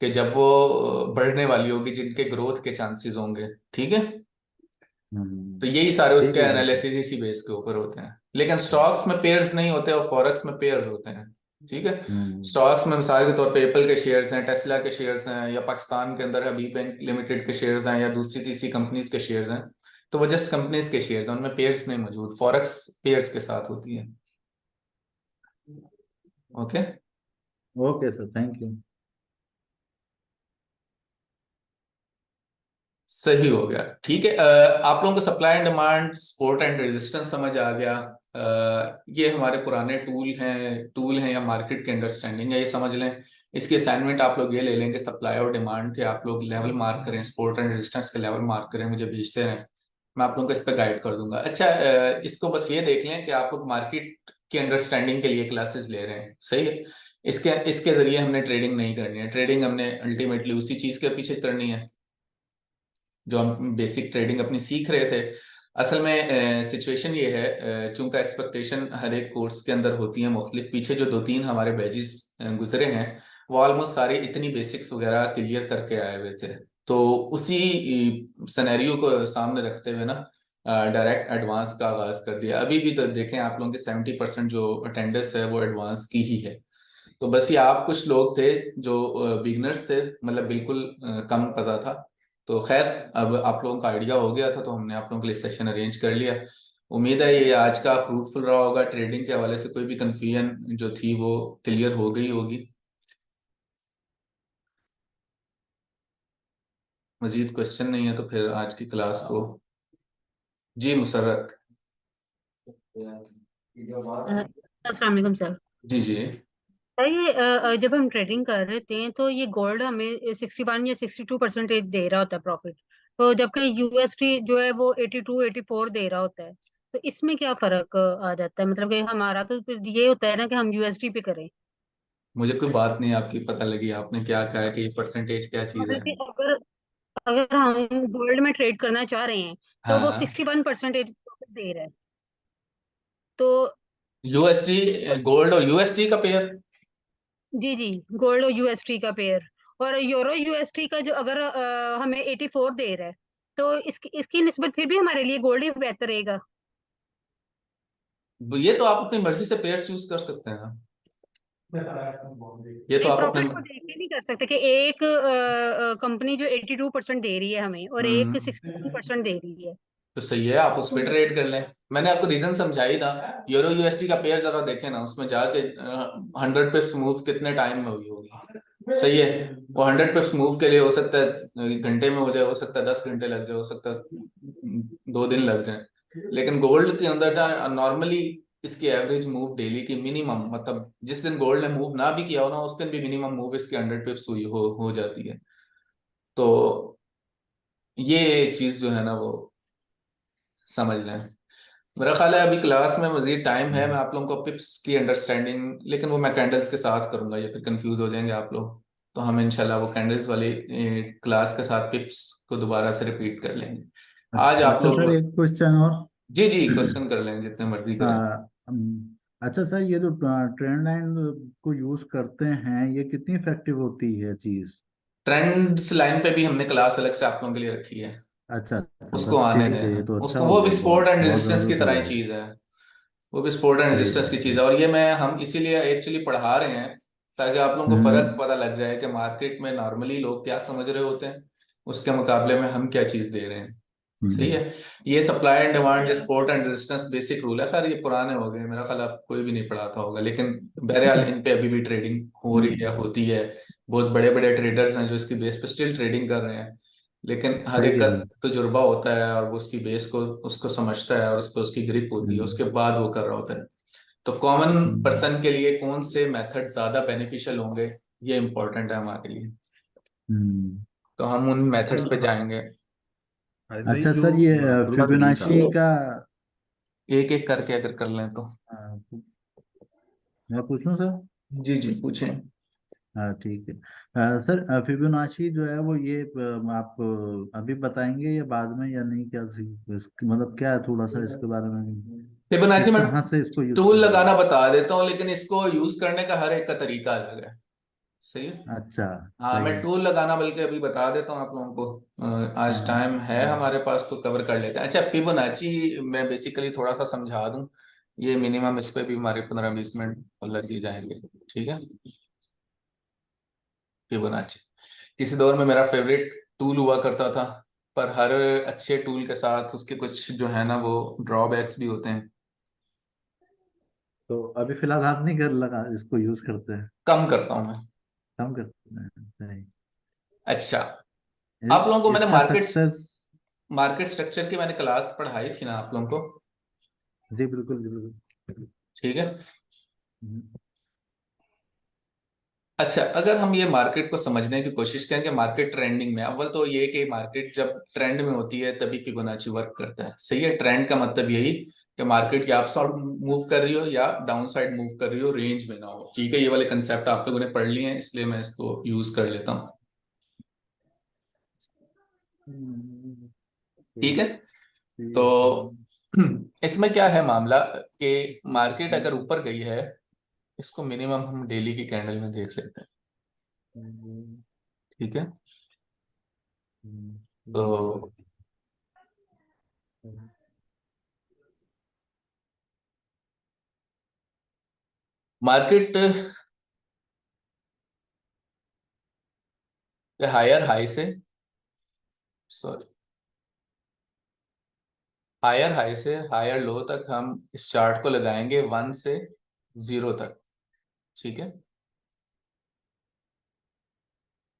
कि जब वो बढ़ने वाली होगी, जिनके ग्रोथ के चांसेस होंगे, ठीक है, तो यही सारे ठीक उसके हो गया सर। एनालिसिस इसी बेस के ऊपर होते हैं, लेकिन स्टॉक्स में पेयर्स नहीं होते और फॉरेक्स में पेयर्स होते हैं, ठीक है। हम्म, स्टॉक्स में मिसाल के तौर पे एप्पल के शेयर्स हैं, टेस्ला के शेयर्स हैं, या पाकिस्तान के अंदर हबीब बैंक लिमिटेड के शेयर्स हैं, या दूसरी तीसरी कंपनीज के शेयर्स हैं, तो वो जस्ट कंपनीज के शेयर्स हैं, उनमें पेयर्स नहीं मौजूद, फॉरेक्स पेयर्स के साथ होती है। Okay. Okay sir, thank you. सही हो गया, ठीक है। आप लोगों को supply and demand, support and resistance समझ आ गया। ये हमारे पुराने टूल हैं या मार्केट की अंडरस्टैंडिंग है, ये समझ लें। इसकी असाइनमेंट आप लोग ये ले लेंगे, सप्लाई और डिमांड के आप लोग लेवल मार्क करें, सपोर्ट एंड रेजिस्टेंस के लेवल मार्क करें, मुझे भेजते रहें, मैं आप लोगों को इस पर गाइड कर दूंगा। अच्छा, इसको बस ये देख लें कि आप लोग मार्केट की अंडरस्टैंडिंग के लिए क्लासेस ले रहे हैं, सही है। इसके इसके जरिए हमने ट्रेडिंग नहीं करनी है, ट्रेडिंग हमने अल्टीमेटली उसी चीज के पीछे करनी है जो हम बेसिक ट्रेडिंग अपनी सीख रहे थे। असल में सिचुएशन ये है, चूंकि एक्सपेक्टेशन हर एक कोर्स के अंदर होती है मुख्तलिफ। पीछे जो 2-3 हमारे बैचेस गुजरे हैं वो ऑलमोस्ट सारे इतनी बेसिक्स वगैरह क्लियर करके आए हुए थे, तो उसी सिनेरियो को सामने रखते हुए ना डायरेक्ट एडवांस का आगाज कर दिया। अभी भी तो देखें आप लोगों के 70% जो अटेंडेंस है वो एडवांस की ही है। तो बस ये आप कुछ लोग थे जो बिगनर्स थे, मतलब बिल्कुल कम पता था। तो खैर अब आप लोगों का आइडिया हो गया था तो हमने आप लोगों के लिए सेशन अरेंज कर लिया। उम्मीद है ये आज का फ्रूटफुल रहा होगा। ट्रेडिंग के हवाले से कोई भी कंफ्यूजन जो थी वो क्लियर हो गई होगी। मजीद क्वेश्चन नहीं है तो फिर आज की क्लास को जी मुसर्रत। अस्सलाम वालेकुम सर। जी जी। सर ये जब हम ट्रेडिंग कर रहे थे तो ये गोल्ड हमें 61 या 62% दे रहा होता है प्रॉफिट, तो जबकि यूएसडी जो है वो 82 84 दे रहा होता है। तो इसमें क्या फर्क आ जाता है? मतलब कि हमारा तो फिर ये होता है ना कि हम यूएसडी पे करें। मुझे कोई बात नहीं आपकी पता लगी, आपने क्या कहा है कि ये परसेंटेज क्या चीज़ मतलब है। कि अगर अगर हम गोल्ड में ट्रेड करना चाह रहे हैं तो वो हाँ 61% प्रॉफिट दे रहा है। तो यूएसडी, गोल्ड और यूएसडी का पेयर। जी जी, गोल्ड और यूएसडी का पेयर, और यूरो यूएसडी का जो अगर हमें 84 दे रहा है तो इसकी इसकी निस्बत फिर भी हमारे लिए गोल्ड ही बेहतर रहेगा। ये तो आप अपनी मर्जी से पेयर चूज कर सकते हैं ना, ये तो नहीं, आप अपने प्रॉफिट को देख के नहीं कर सकते कि एक कंपनी जो 82% दे रही है हमें और एक हम्म 61% दे रही है। तो सही है, आप उस पर ट्रेड कर लें। मैंने आपको रीजन समझाई ना। यूरो यूएसडी का पेयर जरा देखें ना, उसमें जाके 100 पिप्स मूव कितने टाइम में हुई होगी। सही है, वो 100 पिप्स मूव के लिए हो सकता है घंटे में हो जाए, हो सकता है 10 घंटे लग जाए, हो सकता है 2 दिन लग जाए। लेकिन गोल्ड के अंदर नॉर्मली इसकी एवरेज मूव डेली की मिनिमम, मतलब जिस दिन गोल्ड ने मूव ना भी किया हो ना उस दिन भी मिनिमम मूव इसकी 100 पिप्स हुई हो जाती है। तो ये चीज जो है ना वो समझ लें। मेरा ख्याल है अभी क्लास में मजीद टाइम है, मैं आप लोगों को पिप्स की अंडरस्टैंडिंग, लेकिन वो मैं कैंडल्स के साथ करूंगा या फिर कंफ्यूज हो जाएंगे आप लोग। तो हम इंशाल्लाह वो कैंडल्स वाली क्लास के साथ पिप्स को दोबारा से रिपीट कर लेंगे। आज आप अच्छा लोग सर, एक क्वेश्चन और। जी जी क्वेश्चन कर लें जितने मर्जी आ, करें। अच्छा सर, ये जो ट्रेंड लाइन को यूज करते हैं, ये कितनी इफेक्टिव होती है चीज? ट्रेंड्स लाइन पे भी हमने क्लास अलग से आप लोगों के लिए रखी है, अच्छा अच्छा, उसको बस आने ठीक है, ये दें तो अच्छा उसको। हो वो भी गया, सपोर्ट बहुत एंड बहुत रेजिस्टेंस की जबरदस्त हो तरह ही गया। चीज है। वो भी सपोर्ट एंड जी रेजिस्टेंस जी की चीज जी। है, और ये मैं हम इसीलिए एक्चुअली पढ़ा रहे हैं ताकि आप लोगों को फर्क हम्म पता लग जाए कि मार्केट में नॉर्मली लोग क्या समझ रहे होते हैं, उसके मुकाबले में हम क्या चीज दे रहे हैं। सही हम्म है। ये supply and demand, support and resistance basic rule है। खैर ये पुराने हो गए, मेरा ख्याल आप कोई भी नहीं पढ़ाता होगा, लेकिन बहरहाल इन पे अभी भी ट्रेडिंग हो रही है, हम्म, होती है। बहुत बड़े बड़े ट्रेडर्स हैं जो इसकी बेस पे स्टिल ट्रेडिंग कर रहे हैं। लेकिन हर सही एक कह का रहे हैं। तजुर्बा होता है और वो उसकी बेस को उसको समझता है और उस पर उसकी ग्रिप होती है, हम्म उसके बाद वो कर रहा होता है। तो कॉमन हम्म पर्सन के लिए कौन से मेथड ज्यादा बेनिफिशियल होंगे, ये इंपॉर्टेंट है हमारे लिए। हम्म। तो हम उन मेथड्स पे सर जाएंगे। हारिस भाई अच्छा जो सर, ये शुरुआत की था। फिबोनाची का एक एक करके अगर कर लें तो। अ, मैं पूछूं सर? जी जी पूछें। हाँ ठीक है। सर, फिबोनाची जो है वो ये आप अभी बताएंगे या बाद में, या नहीं? क्या मतलब क्या है, थोड़ा सा इसके बारे में, फिबोनाची किस में तरह से इसको यूज टूल करेंगे? लगाना बता देता हूँ, लेकिन इसको यूज करने का हर एक का तरीका अलग है। सही है। अच्छा, हाँ सही मैं है। टूल लगाना बल्कि अभी बता देता हूँ आप लोगों को। आज हाँ टाइम है हमारे पास तो कवर कर लेते हैं। अच्छा फिबोनाची मैं बेसिकली थोड़ा सा समझा दूं। ये मिनिमम इस पे भी हमारे 15-20 मिनट लग ही जाएंगे। ठीक है। फिबोनाची किसी दौर में मेरा फेवरेट टूल हुआ करता था, पर हर अच्छे टूल के साथ उसके कुछ जो है ना वो ड्रॉबैक्स भी होते हैं। तो अभी फिलहाल आप नहीं कर लगा इसको यूज करते हैं? कम करता हूँ मैं। कम करते हैं, सही। अच्छा आप लोगों को मैंने इसका सक्सेस। मार्केट स्ट्रक्चर की मैंने क्लास पढ़ाई थी ना आप लोगों को। जी बिल्कुल जी बिल्कुल। ठीक है। हम्म, अच्छा अगर हम ये मार्केट को समझने की कोशिश करें कि मार्केट ट्रेंडिंग में, अव्वल तो ये कि मार्केट जब ट्रेंड में होती है तभी फिबोनाची वर्क करता है। सही है। ट्रेंड का मतलब यही कि मार्केट या अप साइड मूव कर रही हो या डाउन साइड मूव कर रही हो, रेंज में ना हो। ठीक है। ये वाले कंसेप्ट आप लोगों ने पढ़ लिए हैं इसलिए मैं इसको यूज कर लेता हूँ। ठीक है। तो इसमें क्या है मामला कि मार्केट अगर ऊपर गई है, इसको मिनिमम हम डेली की कैंडल में देख लेते हैं, ठीक है। तो मार्केट हायर हाई से, सॉरी, हायर हाई से हायर लो तक हम इस चार्ट को लगाएंगे 1 से 0 तक, ठीक है।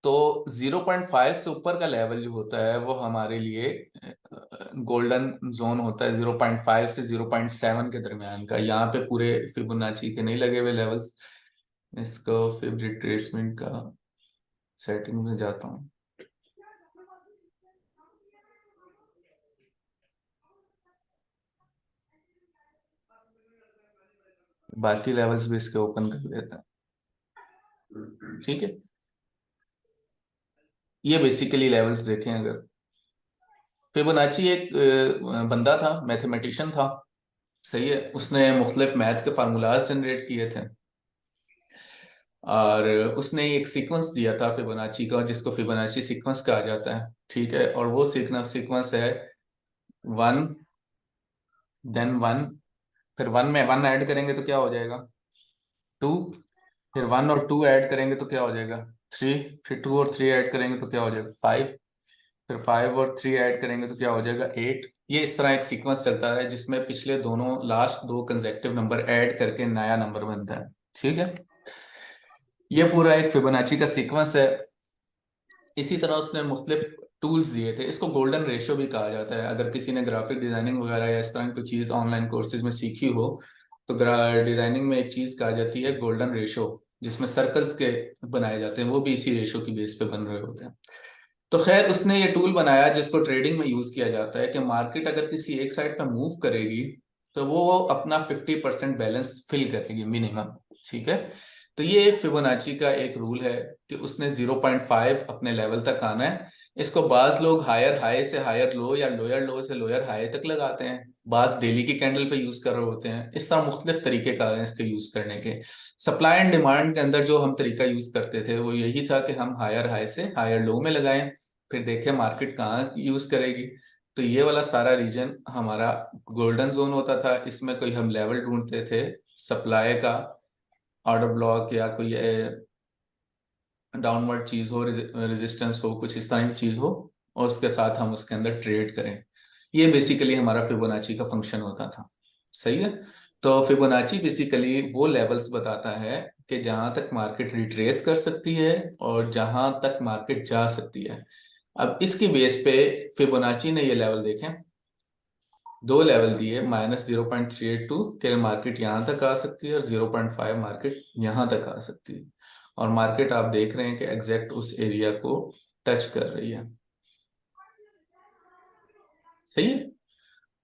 तो 0.5 से ऊपर का लेवल जो होता है वो हमारे लिए गोल्डन जोन होता है, 0.5 से 0.7 के दरमियान का। यहाँ पे पूरे फिबोनाची के नहीं लगे हुए लेवल्स। इसको फिब रिट्रेसमेंट का सेटिंग में जाता हूँ। बाकी लेवल्स भी इसके ओपन कर लेता है, ठीक है। ये बेसिकली लेवल्स देखें, अगर फिबोनाची एक बंदा था, मैथमेटिशियन था, सही है। उसने मुख्तलिफ मैथ के फार्मूलाज जनरेट किए थे और उसने एक सीक्वेंस दिया था फिबोनाची का, जिसको फिबोनाची सीक्वेंस कहा जाता है, ठीक है। और वो सीक्वेंस है 1 देन 1, फिर 1 में 1 ऐड करेंगे तो क्या हो जाएगा 2, फिर 1 और 2 ऐड करेंगे तो क्या हो जाएगा 3, फिर 2 और 3 ऐड करेंगे तो क्या हो जाएगा 5, फिर 5 और 3 ऐड करेंगे तो क्या हो जाएगा 8। ये इस तरह एक सीक्वेंस चलता है जिसमें पिछले दोनों लास्ट दो कंसेक्टिव नंबर ऐड करके नया नंबर बनता है, ठीक है। ये पूरा एक फिबोनाची का सीक्वेंस है। इसी तरह उसने मुख्तलिफ टूल्स दिए थे। इसको गोल्डन रेशियो भी कहा जाता है। अगर किसी ने ग्राफिक डिजाइनिंग वगैरह या इस तरह की कोई चीज़ ऑनलाइन कोर्सेज में सीखी हो तो डिजाइनिंग में एक चीज़ कहा जाती है गोल्डन रेशियो, जिसमें सर्कल्स के बनाए जाते हैं, वो भी इसी रेशियो की बेस पे बन रहे होते हैं। तो खैर उसने ये टूल बनाया जिसको ट्रेडिंग में यूज किया जाता है कि मार्केट अगर किसी एक साइड पर मूव करेगी तो वो अपना 50% बैलेंस फिल करेगी मिनिमम, ठीक है। तो ये फिबोनाची का एक रूल है कि उसने 0.5 अपने लेवल तक आना है। इसको बाज लोग हायर हाई से हायर लो या लोअर लो से लोअर हाई तक लगाते हैं, बाज डेली की कैंडल पे यूज कर रहे होते हैं। इस तरह मुख्तलिफ तरीके कार हैं इसके यूज करने के। सप्लाई एंड डिमांड के अंदर जो हम तरीका यूज करते थे वो यही था कि हम हायर हाई से हायर लो में लगाएं, फिर देखें मार्केट कहाँ यूज करेगी। तो ये वाला सारा रीजन हमारा गोल्डन जोन होता था। इसमें कोई हम लेवल ढूंढते थे सप्लाई का, ऑर्डर ब्लॉक या कोई डाउनवर्ड चीज हो, रेजिस्टेंस हो, कुछ इस तरह की चीज हो, और उसके साथ हम उसके अंदर ट्रेड करें। ये बेसिकली हमारा फिबोनाची का फंक्शन होता था, सही है। तो फिबोनाची बेसिकली वो लेवल्स बताता है कि जहां तक मार्केट रिट्रेस कर सकती है और जहां तक मार्केट जा सकती है। अब इसकी बेस पे फिबोनाची ने ये लेवल देखें, दो लेवल दिए, -0.382 के मार्केट यहां तक आ सकती है और 0.5 मार्केट यहां तक आ सकती है। और मार्केट आप देख रहे हैं कि एग्जैक्ट उस एरिया को टच कर रही है, सही है।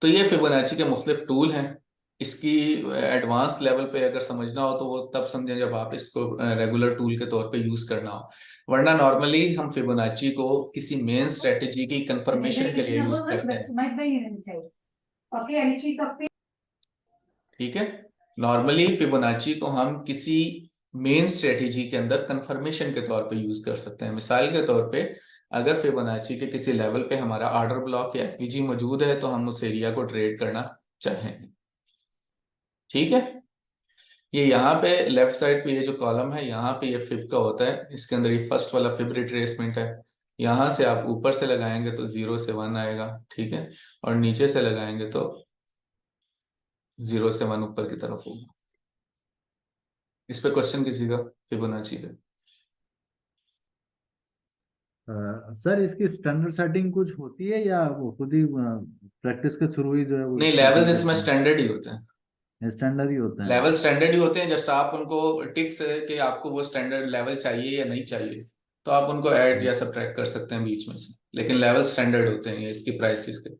तो ये फिबोनाची के मुख्तलिफ टूल हैं। इसकी एडवांस लेवल पे अगर समझना हो तो वो तब समझें जब आप इसको रेगुलर टूल के तौर पे यूज करना हो, वरना नॉर्मली हम फिबोनाची को किसी मेन स्ट्रेटेजी की कंफर्मेशन के लिए यूज करते हैं, ठीक है। नॉर्मली फिबोनाची को हम किसी मेन स्ट्रेटेजी के अंदर कंफर्मेशन के तौर पे यूज कर सकते हैं। मिसाल के तौर पे अगर फिबोनाची के किसी लेवल पे हमारा ऑर्डर ब्लॉक या एफवीजी मौजूद है तो हम उस एरिया को ट्रेड करना चाहेंगे, ठीक है। ये यहाँ पे लेफ्ट साइड पे ये जो कॉलम है यहाँ पे ये फिब का होता है। इसके अंदर ये फर्स्ट वाला फिब रिट्रेसमेंट है। यहाँ से आप ऊपर से लगाएंगे तो 0 से 1 आएगा, ठीक है, और नीचे से लगाएंगे तो 0 से 1 ऊपर की तरफ होगा। इस पे क्वेश्चन किसी का फिबोनाची पे? सर इसकी स्टैंडर्ड सेटिंग कुछ होती है या वो खुद ही प्रैक्टिस के थ्रू ही जो है वो नहीं, इसको लेवल्स कर इसमें सकते स्टैंडर्ड ही होते हैं। हैं? स्टैंडर्ड ही होता है। लेवल स्टैंडर्ड ही होते हैं, जस्ट आप उनको टिक्स है कि आपको वो स्टैंडर्ड लेवल चाहिए या नहीं चाहिए, तो आप उनको ऐड या सब्ट्रैक्ट कर सकते हैं बीच में से। लेकिन लेवल स्टैंडर्ड होते हैं ये इसकी प्राइसेस के,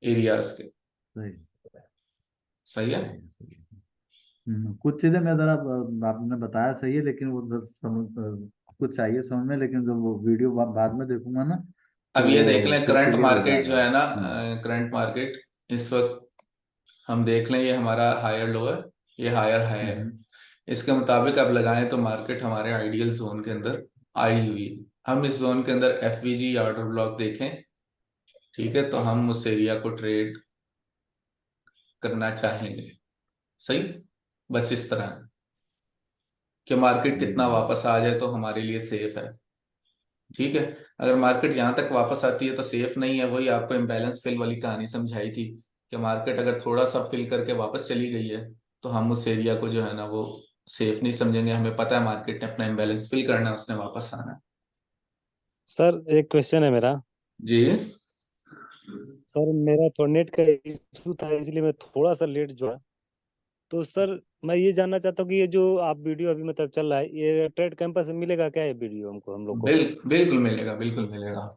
एरियाज के, सही सही है। सही है। कुछ चीजें मैं जरा आपने बताया सही है, लेकिन वो कुछ चाहिए समझ में, लेकिन जब वो वीडियो बाद में देखूंगा ना अब ये देख तो लें फिर करंट क्लियर हो मार्केट जो जाएगा। है ना, करंट मार्केट इस वक्त हम देख लें, ये हमारा हायर लो है, ये हायर हाई है। हम्म। इसके मुताबिक अब लगाएं तो मार्केट हमारे आइडियल जोन के अंदर आई हुई है। हम इस जोन के अंदर एफवीजी ऑर्डर ब्लॉक देखें, ठीक है, तो हम उस एरिया को ट्रेड करना चाहेंगे। सही, बस इस तरह है कि मार्केट कितना वापस आ जाए तो हमारे लिए सेफ है। ठीक है, अगर मार्केट यहाँ तक वापस आती है तो सेफ नहीं है। वही आपको इम्बैलेंस फिल वाली कहानी समझाई थी कि मार्केट अगर थोड़ा सा फिल करके वापस चली गई है तो हम उस एरिया को जो है ना वो सेफ नहीं समझेंगे। हमें पता है मार्केट ने अपना इम्बैलेंस फिल करना है, उसने वापस आना है। सर एक क्वेश्चन है मेरा। जी सर मेरा थोड़ा नेट का इशू था इसलिए मैं थोड़ा सा लेट जुड़ा। तो सर मैं ये जानना चाहता हूँ कि ये जो आप वीडियो अभी मतलब चल रहा है, ये ट्रेड कैंपस में मिलेगा क्या, ये वीडियो हमको, हम लोग को? बिल्कुल मिलेगा, बिल्कुल मिलेगा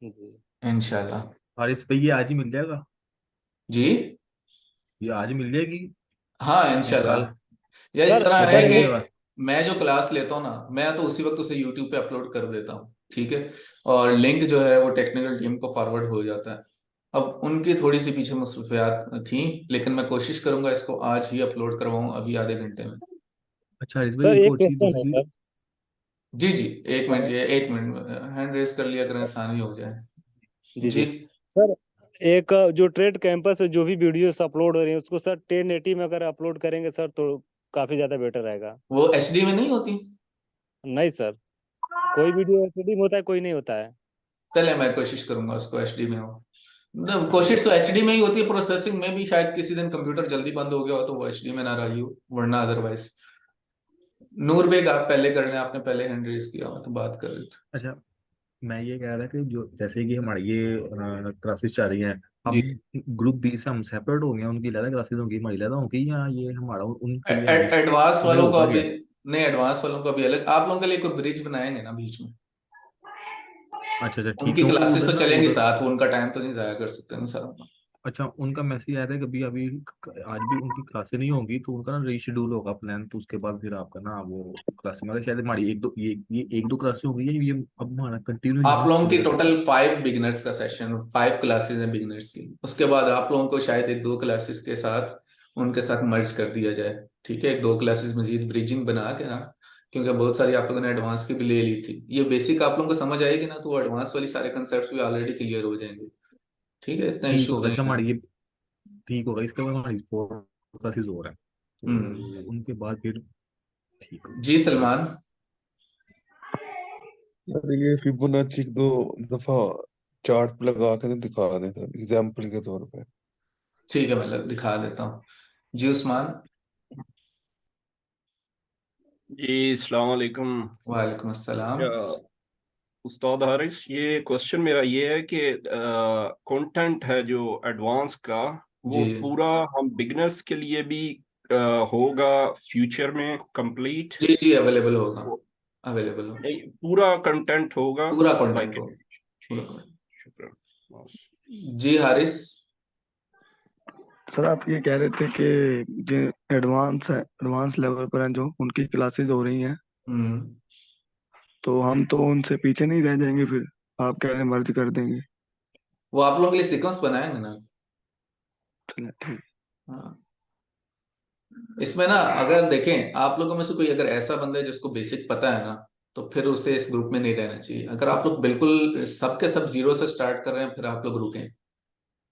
जी इंशाल्लाह। हारिस भाई ये आज ही मिल जाएगा? जी ये आज मिल जाएगी हाँ या इंशाल्लाह। कल? या इस सर तरह कब है सर कि मिलेगा? मैं जो क्लास लेता हूँ ना, मैं तो उसी वक्त उसे यूट्यूब पे अपलोड कर देता हूँ, ठीक है, और लिंक जो है वो टेक्निकल टीम को फॉरवर्ड हो जाता है। अब उनकी थोड़ी सी पीछे मसरूफियात थी, लेकिन मैं कोशिश करूंगा इसको आज ही अपलोड करवाऊँ, अभी आधे घंटे में। अच्छा हारिस भाई सर एक एक और चीज क्वेश्चन है दूसरी। सर। जी जी, एक मिनट, ये एक मिनट हैंड रेस कर लिया करें, आसानी हो जाए। जी जी जी सर, एक जो ट्रेड कैंपस में जो भी वीडियोस अपलोड हो रही है उसको सर 1080 में अगर अपलोड करेंगे सर तो काफी ज्यादा बेटर रहेगा। वो एचडी में नहीं होती? नहीं सर, कोई वीडियो एचडी में होता है, कोई नहीं होता है। चले मैं कोशिश करूंगा उसको एचडी में हो। मतलब कोशिश तो एचडी में ही होती है, प्रोसेसिंग में भी शायद किसी दिन कंप्यूटर जल्दी बंद हो गया हो तो वो एचडी में ना रही हो, वरना अदरवाइज। नूर बेग आप पहले कर लें, आपने पहले हैंड रेस किया, मैं तो बात कर रहे थे। अच्छा मैं ये कह रहा था कि जो जैसे कि हमारी ये क्लासेस चल रही हैं, जी, हम ग्रुप बी से हम सेपरेट हो गए हैं, उनकी अलग क्लासेस होंगी, हमारी अलग होंगी, या ये हमारा उनके लिए हमारी एडवांस इधर वालों को होगा अभी क्या? नहीं, एडवांस वालों को अभी अलग। आप लोगों के लिए कोई ब्रिज बनाएंगे ना बीच में, अच्छा अच्छा ठीक, उनकी क्योंकि क्लासेस उधर तो ना चलेंगी उधर। साथ, वो उनका टाइम तो नहीं जाया कर सकते ना साथ। अच्छा उनका मैसेज आया था कि अभी अभी आज भी उनकी क्लासें नहीं होंगी, तो उनका ना रीशेड्यूल होगा प्लान, तो उसके बाद फिर आपका ना वो क्लास मतलब शायद हमारी एक दो ये एक दो क्लासें होंगी, ये अब हमारा कंटिन्यू नहीं आप ना लोगों की चलेगा टोटल 5 बिगिनर्स का सेशन, 5 क्लासेस हैं बिगिनर्स की। उसके बाद आप लोगों को शायद एक 2 क्लासेस के साथ उनके साथ मर्ज कर दिया जाए, ठीक है, एक 2 क्लासेस मजीद ब्रिजिंग बना के ना, क्योंकि बहुत सारी आप लोगों ने एडवांस की भी ले ली थी। ये बेसिक आप लोगों को समझ आएगी ना, तो वो एडवांस वाली सारे कंसेप्ट भी ऑलरेडी क्लियर हो जाएंगे। ठीक है, इतना ठीक इशू होगा। नहीं अच्छा है। हमारी ये ठीक होगा, इसके बाद हमारी 4 क्लासेस हो रहा है, हम्म। तो उनके बाद फिर ठीक होगा। जी सलमान। यार ये फिबोनाची दो दफा चार्ट पे लगा के तो दिखा दें एग्जाम्पल के तौर पे। ठीक है, मैं दिखा देता हूँ। जी उस्मान। जी अस्सलाम वालेकुम। वालेकुम अस्सलाम। उस्ताद हारिस, ये क्वेश्चन मेरा ये है कि कंटेंट है जो एडवांस का, जी वो पूरा हम बिगनर्स के लिए भी होगा फ्यूचर में कंप्लीट? जी जी, अवेलेबल होगा, अवेलेबल होगा, नहीं, पूरा कंटेंट होगा? पूरा कंटेंट लाइक होगा, पूरा ठीक, content। शुक्रिया बस। जी हारिस। सर आप ये कह रहे थे कि जो एडवांस लेवल पर हैं जो उनकी क्लासेस हो रही हैं, हम्म। तो हम तो उनसे पीछे नहीं रह जाएंगे फिर? आप कह रहे हैं मर्ज कर देंगे। वो आप लोगों के लिए सीक्वेंस बनाएंगे ना। चलिए ठीक। हाँ, इसमें ना अगर देखें आप लोगों में से कोई अगर ऐसा बंदा है जिसको बेसिक पता है ना, तो फिर उसे इस ग्रुप में नहीं रहना चाहिए। अगर आप लोग बिल्कुल सबके सब जीरो से स्टार्ट कर रहे हैं, फिर आप लोग रुकें।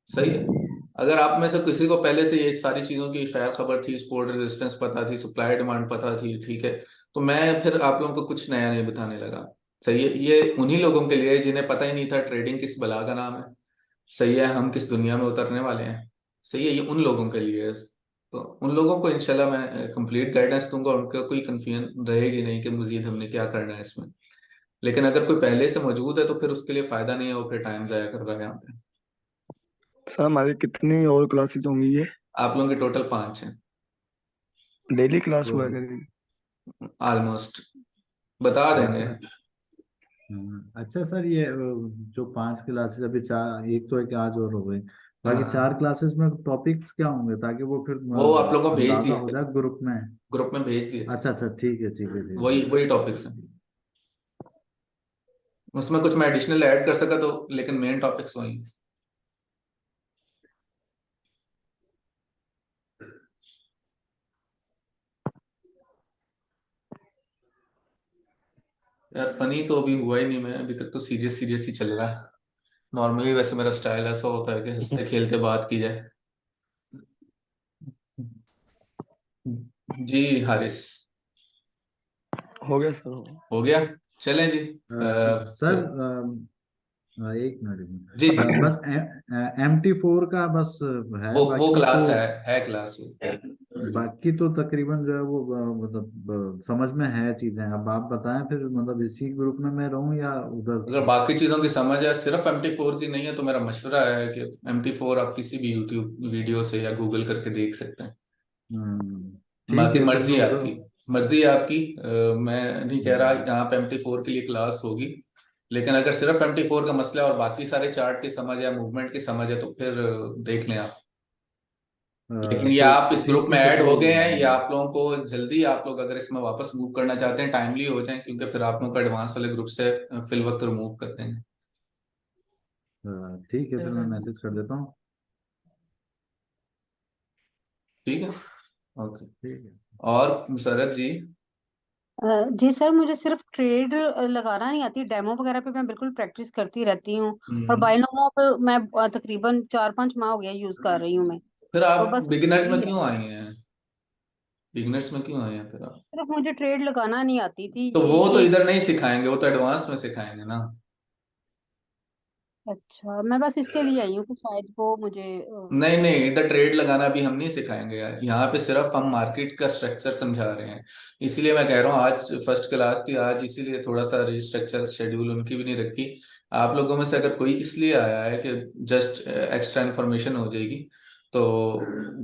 सही है। अगर आप में से किसी को पहले से ये सारी चीजों की खैर खबर थी, सपोर्ट रेजिस्टेंस पता थी, सप्लाई डिमांड पता थी, ठीक है, तो मैं फिर आप लोगों को कुछ नया नहीं बताने लगा। सही है, ये उन्हीं लोगों के लिए जिन्हें पता ही नहीं था ट्रेडिंग किस बला का नाम है, सही है, हम किस दुनिया में उतरने वाले हैं। सही है, ये उन लोगों के लिए है। तो उन लोगों को इंशाल्लाह मैं कंप्लीट गाइडेंस दूंगा, उनका कोई कंफ्यूजन रहेगी नहीं कि मजीद हमने क्या करना है इसमें। लेकिन अगर कोई पहले से मौजूद है तो फिर उसके लिए फायदा नहीं है, वो फिर टाइम जाया कर रहा है यहाँ पे। सर हमारी कितनी और क्लासेस होंगी ये? आप लोगों की टोटल 5 हैं डेली क्लास तो हुआ करेगी? ऑलमोस्ट, बता देंगे। अच्छा सर, ये जो 5 क्लासेस अभी, चार, एक तो है कि आज और हो गई, बाकी हाँ, 4 क्लासेस में टॉपिक्स क्या होंगे, ताकि वो फिर वो आप लोगों को भेज अंदाजा दिए हो थे, जाए ग्रुप में? ग्रुप में भेज दिए थे। अच्छा अच्छा, ठीक है ठीक है, ठीक वही है। वही टॉपिक्स हैं, उसमें कुछ मैं एडिशनल ऐड कर सका तो, लेकिन मेन टॉपिक्स वही हैं। यार फनी तो अभी हुआ ही नहीं, मैं अभी तक तो सीरियस सीरियस ही चल रहा है। नॉर्मली वैसे मेरा स्टाइल ऐसा होता है कि हंसते खेलते बात की जाए। जी हारिस, हो गया सर। हो गया, चलें जी। सर एक जी मिनट, जी, बस MT4 का बस है, वो बाकी क्लास तो है क्लास वो। बाकी तो तकरीबन जो है वो मतलब समझ में है चीजें। अब आप बताएं फिर, मतलब इसी ग्रुप में मैं रहूं या उधर। अगर बाकी चीजों की समझ है, सिर्फ MT4 की नहीं है, तो मेरा मशवरा है कि MT4 आप किसी भी यूट्यूब वीडियो से या गूगल करके देख सकते हैं। ठीक बाकी है फिर मर्जी मैं है उधर। आपकी, मर्जी है आपकी। मैं नहीं कह रहा हम्म, यहाँ पे MT4 के लिए क्लास होगी, लेकिन अगर सिर्फ MT4 का मसला है और बाकी सारे चार्ट की समझ है, मूवमेंट की समझ है, तो फिर देख लें आप। लेकिन ये तो आप इस ग्रुप ठीक में है फिर ऐड वो हो गए हैं, या आप लोगों को जल्दी, आप लोग अगर इसमें वापस मूव करना चाहते हैं टाइमली हो जाएं, क्योंकि फिर आप लोगों को एडवांस वाले ग्रुप से फिल वक्त रिमूव कर देंगे। ठीक है फिर मैं मैसेज कर देता हूँ। ठीक है, ओके। ठीक है। और मुसरत जी? जी सर, मुझे सिर्फ ट्रेड लगाना नहीं आती, डेमो वगैरह पे मैं बिल्कुल प्रैक्टिस करती रहती हूँ। और बायनोमो पे मैं तकरीबन 4-5 माह हो गया यूज कर रही हूँ मैं। फिर तो आप बस बिगिनर्स में यही है, क्यों आई हैं? बिगिनर्स में क्यों आई हैं फिर आप? सिर्फ मुझे ट्रेड लगाना नहीं आती थी, तो वो तो ये इधर नहीं सिखाएंगे, वो तो एडवांस में सिखाएंगे ना। अच्छा, मैं बस इसके लिए आई हूँ कि शायद वो मुझे नहीं नहीं, इधर ट्रेड लगाना भी हम नहीं सिखाएंगे यार, यहाँ पे सिर्फ हम मार्केट का स्ट्रक्चर समझा रहे हैं। इसीलिए मैं कह रहा हूँ, आज फर्स्ट क्लास थी आज, इसीलिए थोड़ा सा रिस्ट्रक्चर शेड्यूल उनकी भी नहीं रखी। आप लोगों में से अगर कोई इसलिए आया है कि जस्ट एक्स्ट्रा इन्फॉर्मेशन हो जाएगी, तो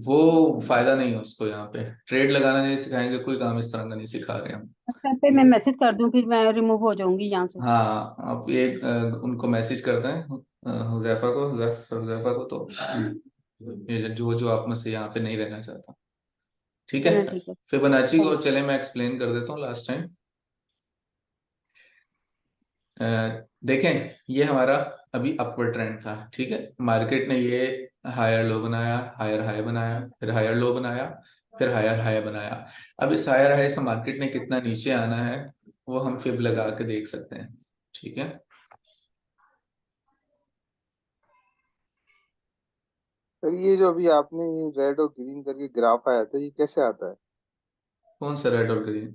वो फायदा नहीं है उसको। यहाँ पे ट्रेड लगाना नहीं सिखाएंगे, कोई काम इस तरह का नहीं सिखा रहे हम। व्हाट्सएप पे मैं मैसेज कर दूँ, फिर मैं रिमूव हो जाऊंगी यहाँ से। हाँ, आप एक उनको मैसेज करते हैं, हुजैफा को, हुजैफा को, तो ये जो जो आप में से यहाँ पे नहीं रहना चाहता। ठीक है, ठीक है, फिबोनाची को थैंक चले मैं एक्सप्लेन कर देता हूँ लास्ट टाइम। देखें, ये हमारा अभी अपवर्ड ट्रेंड था, ठीक है। मार्केट ने ये हायर लो बनाया, हायर हाई बनाया, फिर हायर लो बनाया, फिर हायर हाई बनाया। अब इस हायर हाई से मार्केट ने कितना नीचे आना है, वो हम फिब लगा के देख सकते हैं, ठीक है। सर ये जो अभी आपने ये रेड और ग्रीन करके ग्राफ आया था, ये कैसे आता है? कौन सा रेड और ग्रीन?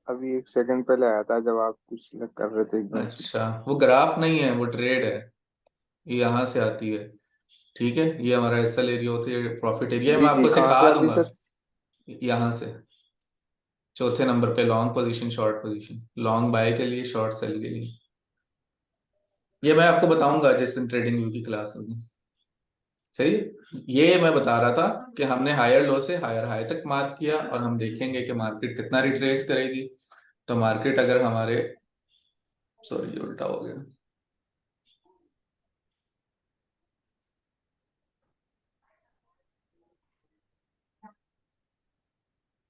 अभी एक सेकंड पहले आया था जब आप कुछ कर रहे थे एकदम से। अच्छा, वो ग्राफ नहीं है, वो ट्रेड है। ये यहाँ से आती है, ठीक है। ये हमारा एसएल एरिया होती है, प्रॉफिट एरिया है, जी मैं जी, आपको कहाँ सिखा से आती है दूंगा। सर? यहाँ से चौथे नंबर पे long position, short position, long buy के लिए, शॉर्ट सेल के लिए। ये मैं आपको बताऊंगा जिस दिन ट्रेडिंग व्यू की क्लास होगी, सही है। ये मैं बता रहा था कि हमने हायर लो से हायर हाई तक मार्क किया, और हम देखेंगे कि मार्केट कितना रिट्रेस करेगी। तो मार्केट अगर हमारे, सॉरी ये उल्टा हो गया,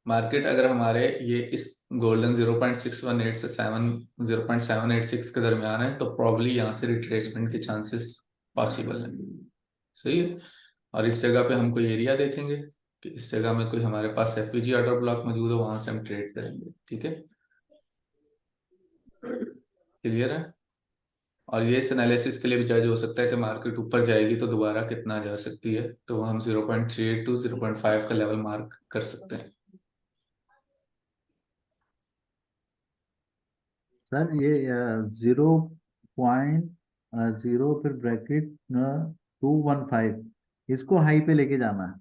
मार्केट अगर हमारे ये इस गोल्डन 0.618 से 0.786 के दरमियान है, तो प्रॉब्ली यहाँ से रिट्रेसमेंट के चांसेस पॉसिबल है, सही है। और इस जगह पे हम कोई एरिया देखेंगे कि इस जगह में कोई हमारे पास एफवीजी ऑर्डर ब्लॉक मौजूद है, वहां से हम ट्रेड करेंगे, ठीक है। क्लियर है। और ये इस एनालिसिस के लिए भी जज हो सकता है कि मार्केट ऊपर जाएगी तो दोबारा कितना जा सकती है, तो हम 0.38 टू 0.5 का लेवल मार्क कर सकते हैं। सर ये 0.0 फिर ब्रैकेट 215, इसको हाई पे लेके जाना है।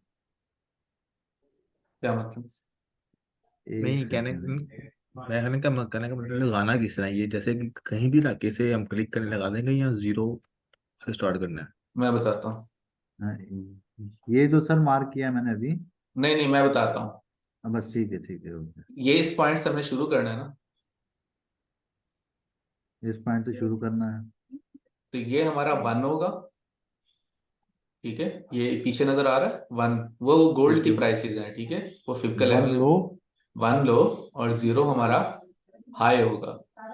क्या मतलब? नहीं, एक कहने सेकंड। कहने का मतलब लगाना किस तरह है? ये जैसे कि कहीं भी इलाके से हम क्लिक करने लगा देंगे, या जीरो से स्टार्ट करना है? मैं बताता हूँ। हाँ, ये जो सर मार्क किया मैंने अभी। नहीं नहीं, मैं बताता हूँ। बस ठीक है ओके। ये इस पॉइंट से हमने शुरू करना है ना, इस पॉइंट से शुरू करना है। तो ये हमारा 1 होगा, ठीक है। ये पीछे नजर आ रहा है 1, वो गोल्ड ठीक की है, प्राइसेस हैं, ठीक है। वो फिब का 1 लेवल है, लो। 1 लो, और 0 हमारा हाई होगा।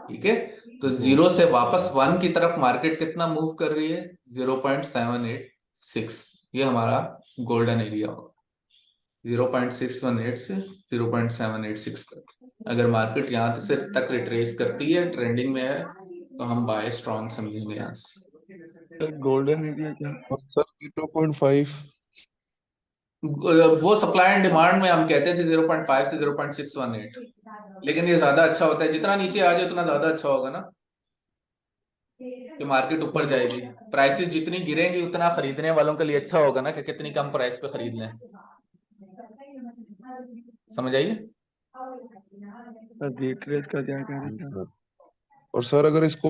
ठीक है, तो 0 से वापस 1 की तरफ मार्केट कितना मूव कर रही है? 0.786, ये हमारा गोल्डन एरिया होगा। 0.618 से 0.786 तक अगर मार्केट यहाँ से तक रिट्रेस करती है, ट्रेंडिंग में है, तो हम बाय स्ट्रॉन्ग समझेंगे यहाँ से। गोल्डन एरिया क्या? और सर 2.5 वो सप्लाई एंड डिमांड में हम कहते थे 0.5 से 0.618, लेकिन ये ज्यादा अच्छा होता है, जितना नीचे आ जाए उतना ज्यादा अच्छा होगा ना, कि मार्केट ऊपर जाएगी। प्राइसेस जितनी गिरेंगी उतना खरीदने वालों के लिए अच्छा होगा ना, कि कितनी कम प्राइस पे खरीद लें। समझ आइए? रिट्रेस का क्या कह रहे थे? और सर अगर इसको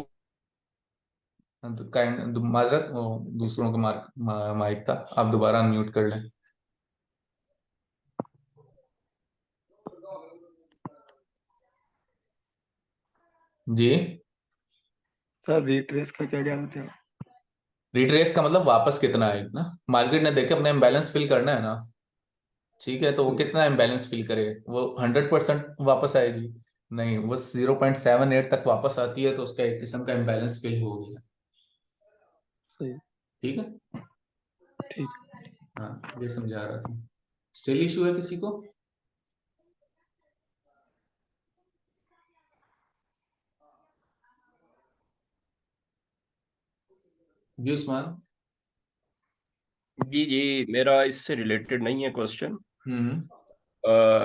माजरत, दूसरों का माइक था, आप दोबारा अनम्यूट कर लें। जी, सर रिट्रेस का क्या कह रहे थे? रिट्रेस का मतलब वापस कितना आएगा ना, मार्केट ने देखे अपने इम्बैलेंस फिल करना है ना। ठीक है, तो वो कितना इम्बैलेंस फिल करे? वो 100% वापस आएगी? नहीं, वो 0.78 तक वापस आती है तो उसका एक किस्म का इम्बैलेंस फिल हो गया। सही, ठीक है, ठीक। हाँ ये समझा रहा था। स्टिल इशू है किसी को? जी उस्मान। जी जी, मेरा इससे रिलेटेड नहीं है क्वेश्चन। हम्म,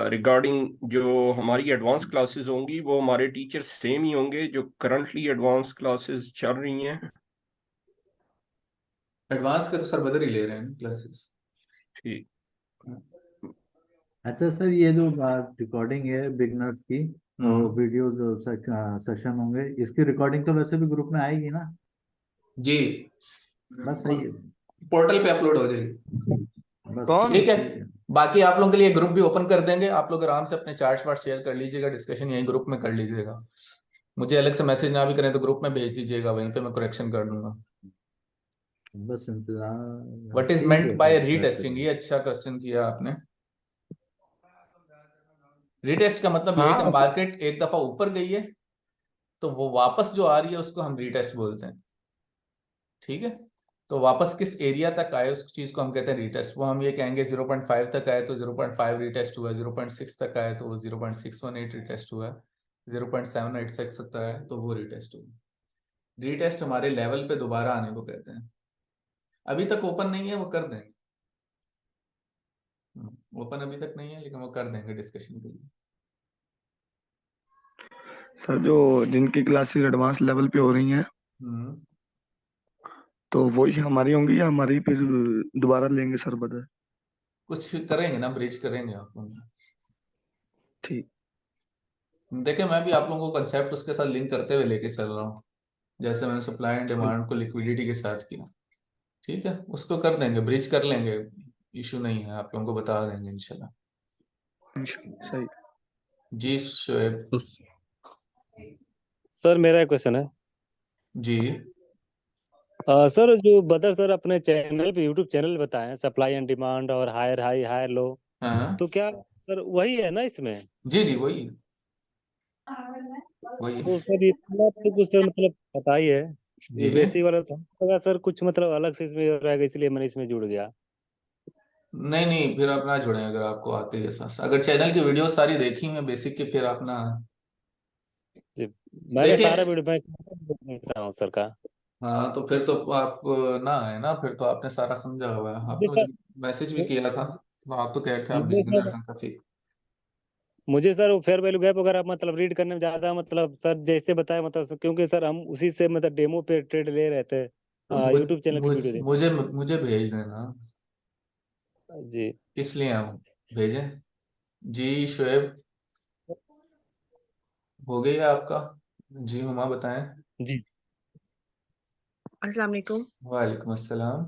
रिगार्डिंग जो हमारी एडवांस क्लासेस होंगी, वो हमारे टीचर सेम ही होंगे जो करंटली एडवांस क्लासेस चल रही हैं? एडवांस का तो सर बदल ही ले रहे हैं क्लासेस। ठीक। अच्छा सर, ये जो रिकॉर्डिंग है बिगनर्स की और हम्म, वीडियोस सेशन होंगे, इसकी रिकॉर्डिंग तो वैसे भी ग्रुप में आएगी ना? जी, बस सही है। पोर्टल पे अपलोड हो जाएगी। बस कौन? ठीक है, ठीक है। बाकी आप लोगों के लिए ग्रुप भी ओपन कर देंगे, आप लोग आराम से अपने चार्ट्स वार्ट शेयर कर लीजिएगा, डिस्कशन यही ग्रुप में कर लीजिएगा। मुझे अलग से मैसेज ना भी करें तो ग्रुप में भेज दीजिएगा, वहीं पे मैं करेक्शन कर दूंगा। बस इंतजार। व्हाट इज ठीक मेंट है बाय सर, बैठ रीटेस्टिंग? ये अच्छा क्वेश्चन किया आपने। रीटेस्ट का मतलब ये है कि हाँ मार्केट एक दफा ऊपर गई है तो वो वापस जो आ रही है उसको हम रीटेस्ट बोलते हैं। ठीक है, तो वापस किस एरिया तक आए उस चीज को हम कहते हैं रीटेस्ट। वो हम ये कहेंगे 0.5 तक आए तो 0.5 रीटेस्ट हुआ, 0.6 तक आए तो वो 0.618 रीटेस्ट हुआ, 0.786 तक आए तो वो रीटेस्ट हुआ। रीटेस्ट हमारे लेवल पे दोबारा आने को कहते हैं। अभी तक ओपन नहीं है, वो कर देंगे। ओपन अभी तक नहीं है लेकिन वो कर देंगे डिस्कशन के लिए। सर, जो जिनकी क्लासेस एडवांस लेवल पे हो रही हैं, हम्म, तो वही हमारी होंगी या हमारी फिर दोबारा लेंगे सर बदल? कुछ करेंगे ना, ब्रिज करेंगे आप लोग। ठीक। देखिए, मैं भी आप लोगों को कंसेप्ट उसके साथ लिंक करते हुए लेके चल रहा हूँ, जैसे मैंने सप्लाई एंड डिमांड को लिक्विडिटी के साथ किया। ठीक है, उसको कर देंगे, ब्रिज कर लेंगे, इशू नहीं है, आप लोगों को बता देंगे इंशाल्लाह। सही। जी शोएब। तो सर मेरा एक क्वेश्चन है। जी, सर जो बदर सर अपने चैनल पे यूट्यूब चैनल बताए सप्लाई एंड डिमांड और हायर हाई हायर लो, हाँ, तो क्या सर वही है ना इसमें? जी जी वही है, वही है। तो सर इतना तो कुछ सर मतलब पता ही है, ये जी, बेसिक वाला था लगा सर कुछ मतलब अलग से इसमें रहेगा, इसलिए मैंने इसमें जुड़ गया। नहीं नहीं, फिर आप ना जुड़े अगर आपको आते ही ऐसा। अगर चैनल की वीडियो सारी देखी हुई है बेसिक की, फिर आप ना जी, मैंने देखिए। सारा वीडियो मैं देख रहा हूँ सर का। हाँ, तो फिर तो आप ना आए ना, फिर तो आपने सारा समझा हुआ है, आपने मुझे मुझे सर मैसेज भी किया था, तो आप तो कह रहे थे आप मुझे बिजनेस सर हैं काफी। मुझे सर वो फेयर वैल्यू गैप वगैरह मतलब रीड करने में ज्यादा मतलब सर जैसे बताया मतलब क्योंकि सर हम उसी से मतलब डेमो पे ट्रेड ले रहे थे, तो यूट्यूब चैनल की वीडियो देख। मुझे मुझे भेज देना, जी इसलिए हम भेजें। जी शोएब, हो गई है आपका? जी हुमा बताएं। जी अस्सलाम वालेकुम। वालेकुम अस्सलाम।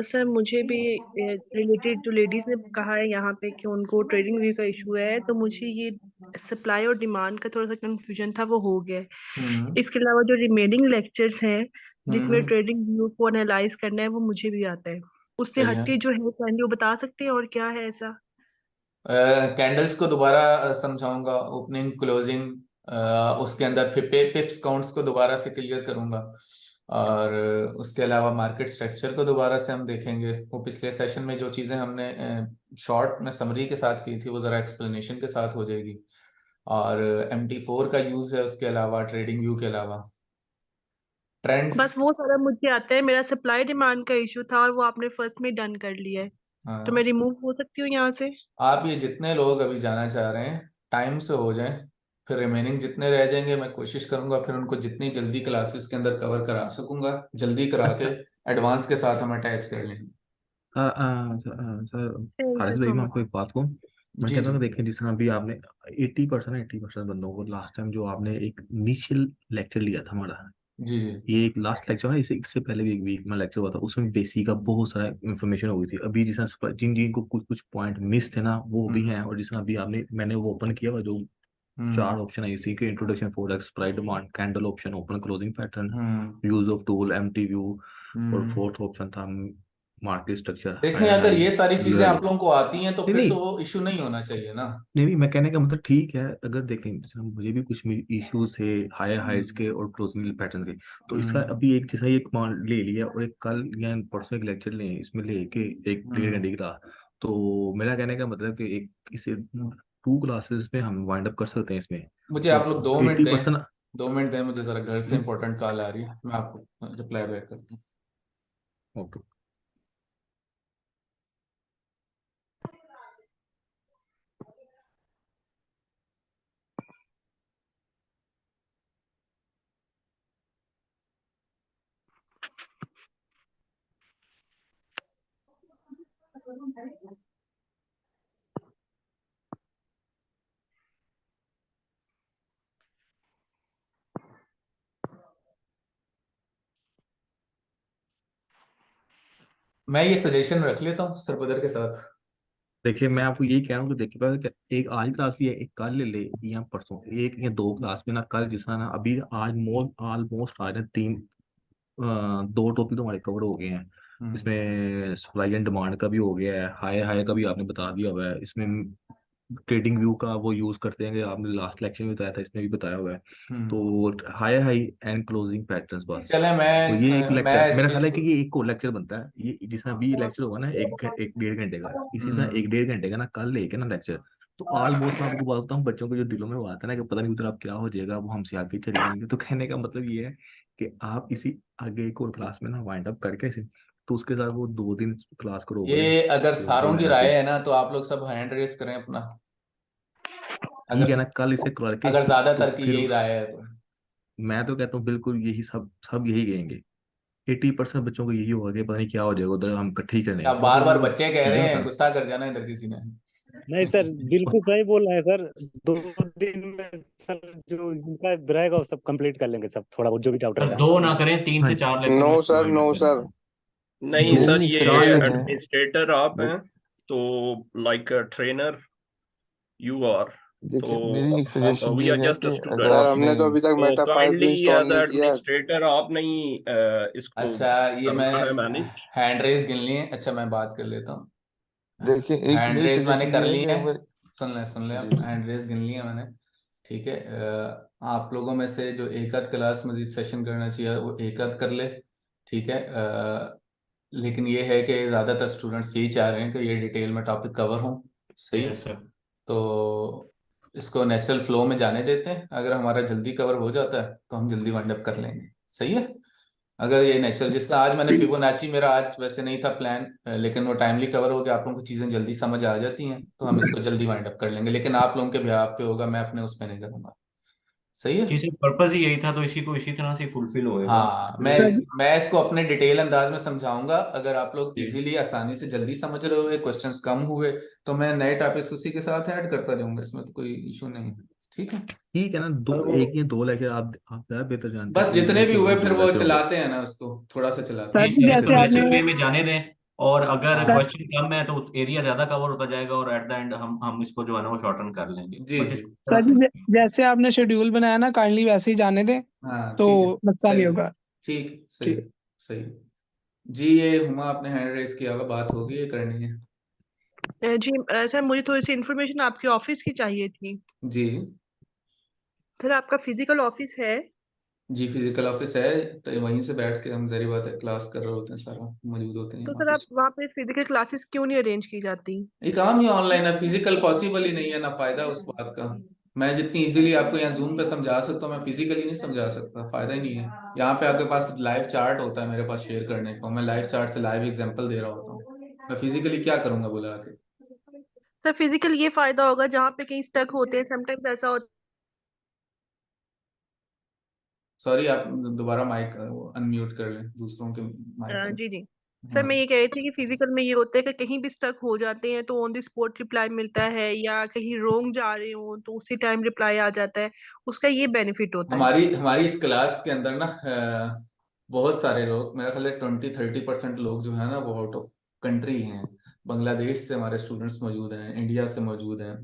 सर मुझे भी रिलेटेड जो लेडीज ने कहा है यहाँ पे कि उनको ट्रेडिंग व्यू का इशू है, तो मुझे ये सप्लाई और डिमांड का थोड़ा सा कंफ्यूजन था, वो हो गया है। हम्म, इसके अलावा जो रिमेनिंग लेक्चर्स हैं जिसमें हम्म, ट्रेडिंग व्यू को एनालाइज करना है, वो मुझे भी आता है। उससे सही है। हटके जो है काइंडली वो बता सकते हैं और क्या है ऐसा? कैंडल्स को दोबारा समझाऊंगा, ओपनिंग क्लोजिंग उसके अंदर फिर पिप्स काउंट्स को दोबारा से क्लियर करूंगा, और उसके अलावा मार्केट स्ट्रक्चर को दोबारा से हम देखेंगे। वो पिछले सेशन में जो चीज़ें हमने शॉर्ट में समरी के साथ की थी वो ज़रा एक्सप्लेनेशन के साथ हो जाएगी। और MT4 का यूज़ है, उसके अलावा ट्रेडिंग व्यू के अलावा ट्रेंड्स। बस वो सारा मुझे आता है, मेरा सप्लाई डिमांड का इशू था और वो आपने फर्स्ट में डन कर लिया है, तो मैं हाँ, रिमूव हो सकती हूँ यहाँ से? आप ये जितने लोग अभी जाना चाह रहे हैं टाइम से हो जाएं, फिर रिमेनिंग जितने रह जाएंगे मैं कोशिश करूंगा फिर उनको जितनी जल्दी क्लासेस के अंदर कवर करा सकूंगा जल्दी करा के एडवांस के साथ हम अटैच कर लेंगे। सर थैंक हारिस यू भाई, सो मैं मच। आपको एक बात कहूँ। मैं जी कहता जी हूँ कि देखें, जिस तरह अभी आपने 80% बंदों को लास्ट टाइम जो आपने एक इनिशियल लेक्चर लिया था हमारा, जी जी ये एक लास्ट लेक्चर है, इससे पहले भी एक वीक में लेक्चर हुआ था, उसमें बेसिक का बहुत सारा इन्फॉर्मेशन हो गई थी। अभी जिस तरह जिन जिन को कुछ कुछ पॉइंट मिस थे ना, वो भी हैं। और जिस तरह अभी मैंने वो ओपन किया हुआ, जो चार ऑप्शन है इसी के, introduction, forex, price, demand, candle option, open closing pattern, hmm use of tool, empty view, और हम्म फोर्थ ऑप्शन था मार्केट स्ट्रक्चर, देखें, हाई अगर हाई ये सारी चीजें लो। आप लोगों को आती हैं तो नहीं फिर तो नहीं वो इशू नहीं होना चाहिए ना। नहीं नहीं, मैं कहने का मतलब ठीक है, अगर देखें जैसे मुझे भी कुछ इश्यूज थे हायर हाइट्स हम्म के और क्लोजिंग पैटर्न के, तो इसका हम्म अभी एक जैसा एक मान ले लिया और एक कल या परसों एक लेक्चर लें, इसमें लेके एक डेढ़ हम्म घंटे की रहा, तो मेरा कहने का मतलब कि एक इसे 2 क्लासेस में हम वाइंड अप कर सकते हैं इसमें। मुझे तो आप लोग 2 मिनट दें, 80%। 2 मिनट दें, मुझे जरा घर से इंपॉर्टेंट कॉल आ रही है, मैं आपको रिप्लाई बैक करता हूँ। ओके। मैं ये सजेशन रख लेता हूँ सरबदर के साथ। देखिए, मैं आपको यही कह रहा हूँ कि देखिए, पता है, एक आज क्लास लिया, एक कल ले ले, या परसों, एक या 2 क्लास में ना, कल जिस तरह ना अभी आज ऑलमोस्ट आज ना 2 टॉपिक तो हमारे कवर हो गए हैं। हम्म इसमें सप्लाई एंड डिमांड का भी हो गया है, हाई हाई का भी आपने बता दिया हुआ है, इसमें ट्रेडिंग व्यू का वो यूज करते हैं कि आपने लास्ट लेक्चर में बताया था, इसमें भी बताया हुआ है। हम्म तो high high and closing patterns बस। चले, तो ये एक मैं लेक्चर इस मेरा ख्याल चीज है को। कि ये एक और लेक्चर बनता है, ये जिस तरह अभी ये लेक्चर होगा ना, एक 1.5 घंटे का, इसी तरह हम्म 1 1.5 घंटे का ना कल लेके ना लेक्चर। तो ऑलमोस्ट मैं आपको बताता हूँ, बच्चों के जो दिलों में वो आता है ना कि पता नहीं उधर आप क्या हो जाएगा, वो हमसे आगे चले जाएंगे। तो कहने का मतलब ये है कि आप इसी आगे एक और क्लास में ना वाइंड अप करके इसे, तो उसके साथ वो 2 दिन क्लास करोगे ये अगर तो सारों जो की है राय फिर है ना तो आप लोग सब हैंड रेस करें अपना। अगर ठीक है ना, कल इसे करके अगर तो ज्यादातर की फिर यही राय है तो मैं तो कहता हूँ बिल्कुल यही सब सब यही कहेंगे। 80% बच्चों को यही होगा कि पता नहीं क्या हो जाएगा उधर, हम इकट्ठे ही कर लेंगे, अब क्योंकि बार बार वो बच्चे कह ठीक है रहे ना हैं, सर। गुस्सा कर जाना इधर किसी ने। नहीं सर, बिल्कुल सही बोल रहे हैं सर। 2 दिन में सर जो इनका रहेगा वो सब कंप्लीट कर लेंगे, सब थोड़ा बहुत जो भी डाउट सर रहेगा। 2 ना करें, 3 हाँ से जी। 4 लेक्चर नो में सर, वाइंड नो अप कर सर। देंगे। नहीं दो सर, मेरी एक ये चार सजेशन है। एडमिनिस्ट्रेटर आप वो हैं, तो लाइक ट्रेनर यू आर, तो देखिए, मेरी एक सजेशन वी ये आर है जस्ट कि अगर सर स्टूडेंट्स। आपने हमने तो अभी तक तो मेटा 5 भी काइंडली इंस्टॉल एज नहीं किया है। एडमिनिस्ट्रेटर आप नहीं इसको अच्छा, ये मैं करना है मैनेज। हैंड रेस गिन लिए। अच्छा, मैं बात कर लेता हूँ। देखिए, एक हैंड मेरी रेस मैंने सजेशन कर ये है ली कि है। अगर सुन ले जी आप, जी हैंड रेस गिन लिया मैंने। ठीक है, आप लोगों में से जो एक आध क्लास मजीद सेशन करना चाहिए वो एक आध कर ले। ठीक है, लेकिन ये है कि ज़्यादातर स्टूडेंट्स यही चाह रहे हैं कि ये डिटेल में टॉपिक कवर हो। सही। Yes sir. तो इसको नेचुरल फ्लो में जाने देते हैं, अगर हमारा जल्दी कवर हो जाता है तो हम जल्दी वाइंड अप कर लेंगे। सही है। अगर ये नेचुरल, जिस तरह आज मैंने फिबोनाची, मेरा आज वैसे नहीं था प्लान, लेकिन वो टाइमली कवर हो गया, आप लोगों को चीज़ें जल्दी समझ आ जाती हैं तो हम इसको जल्दी वाइंड अप कर लेंगे, लेकिन आप लोगों के बिहाफ पे होगा, मैं अपने उस पर नहीं करूँगा। सही है। जी सर, पर्पस ही यही था, तो इसी को इसी तरह से फुलफिल होएगा। हाँ, तो मैं इसको अपने डिटेल अंदाज में समझाऊंगा। अगर आप लोग जी इजीली आसानी से जल्दी समझ रहे हो, क्वेश्चंस कम हुए तो मैं नए टॉपिक्स उसी के साथ ऐड करता जाऊंगा, इसमें तो कोई इशू नहीं है। ठीक है। ठीक है ना, सर दो वो एक या 2 लेक्चर आप ज़्यादा बेहतर जानते हैं, बस एक जितने भी लेक्चर हुए होगा, फिर 2 वो लेक्चर होगा। चलाते हैं ना, उसको थोड़ा सा चलाते सर जी हैं। जी सर, इसको जैसे आपने नेचुरल वे में जाने दें, और अगर सर हाँ क्वेश्चन कम है तो एरिया ज्यादा कवर होता जाएगा, और एट द एंड हम इसको जो है ना वो शॉर्टन कर लेंगे, जी बट जी। इसको सर थोड़ा जी सा। जैसे आपने शेड्यूल बनाया ना, काइंडली वैसे ही जाने दें हाँ तो ठीक है। मसला सही नहीं है। होगा। ठीक, सही ठीक है। सही। जी, ये हुमा आपने हैंड रेस किया हुआ, बात होगी, ये करनी है। जी सर, मुझे थोड़ी सी इन्फॉर्मेशन आपके ऑफिस की चाहिए थी। जी। सर आपका फिजिकल ऑफिस है? जी फिजिकल ऑफिस है, तो वहीं से बैठ के हम, जारी बात है, क्लास कर रहे होते हैं, सारा मौजूद होते हैं तो सर आप ऑफिस। वहाँ पे फिजिकल क्लासेस क्यों नहीं अरेंज की जाती? ये काम ही ऑनलाइन है, फिजिकल पॉसिबल ही नहीं है, ना फायदा उस बात का। मैं जितनी इजीली आपको यहाँ जूम पे समझा सकता हूँ, मैं फिजिकली नहीं समझा सकता, फायदा ही नहीं है। यहाँ पे आपके पास लाइव चार्ट होता है मेरे पास शेयर करने को, मैं लाइव चार्ट से लाइव एग्जांपल दे रहा होता हूँ, मैं फिजिकली क्या करूंगा बुला के। सर फिजिकल ये फायदा होगा जहाँ पे कहीं स्टक होते हैं, समटाइम्स ऐसा होता सॉरी, आप दोबारा माइक अनम्यूट कर लें, दूसरों के माइक। जी जी। सर हाँ मैं ये कह रही थी कि फिजिकल में ये होता है कि कहीं भी स्टक हो जाते हैं तो ऑन द स्पॉट रिप्लाई मिलता है, या कहीं रोंग जा रहे हो तो उसी टाइम रिप्लाई आ जाता है, उसका ये बेनिफिट होता है। हमारी हमारी इस क्लास के अंदर ना बहुत सारे लोग, मेरा ख्याल है 20-30% लोग जो है ना वो आउट ऑफ कंट्री हैं। बांग्लादेश से हमारे स्टूडेंट्स मौजूद हैं, इंडिया से मौजूद हैं,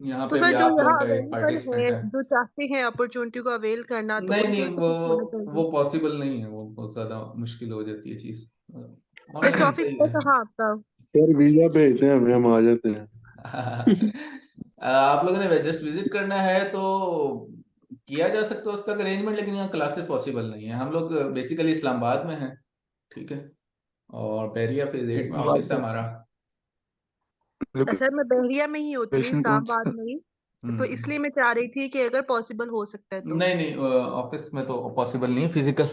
यहाँ तो पे सर भी जो आप यहाँ लोगों का एक अवेलेबल पार्टिसिपेंट है, है। जो चाहते हैं अपॉर्चुनिटी को अवेल करना, तो नहीं उनके नहीं, लिए तो वो कुछ होना चाहिए। वो पॉसिबल नहीं है, वो बहुत ज्यादा मुश्किल हो जाती है चीज। वैसे ऑनलाइन ऑफिस सही है है। कहाँ आपका? सर वीजा भेजते हैं हमें, हम आ जाते हैं। आप लोगों ने जस्ट विजिट करना है तो किया जा सकता है उसका अरेंजमेंट, लेकिन यहाँ क्लासेस पॉसिबल नहीं है। हम लोग बेसिकली इस्लामाबाद में हैं, ठीक है, और बैरिया फेज 8 में ऑफिस है हमारा। सर मैं बहरिया में ही होती हूँ, लोकेशन कौन इस्लामाबाद सा? में ही, तो हम्म इसलिए मैं चाह रही थी कि अगर पॉसिबल हो सकता है तो। नहीं नहीं, ऑफिस में तो पॉसिबल नहीं है फिजिकल,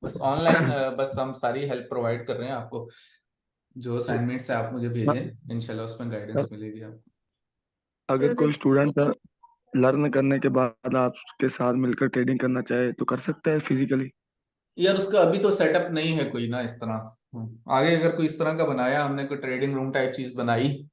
बस ऑनलाइन, बस हम सारी हेल्प प्रोवाइड कर रहे हैं आपको। जो असाइनमेंट्स है आप मुझे भेजें, इंशाल्लाह उसमें गाइडेंस मिलेगी आपको। अगर चलो कोई स्टूडेंट लर्न करने के बाद आपके साथ मिलकर ट्रेडिंग करना चाहे तो कर सकता है फिजिकली? यार उसका अभी तो सेटअप नहीं है कोई ना इस तरह। आगे अगर कोई इस तरह का बनाया हमने, कोई ट्रेडिंग रूम टाइप चीज बनाई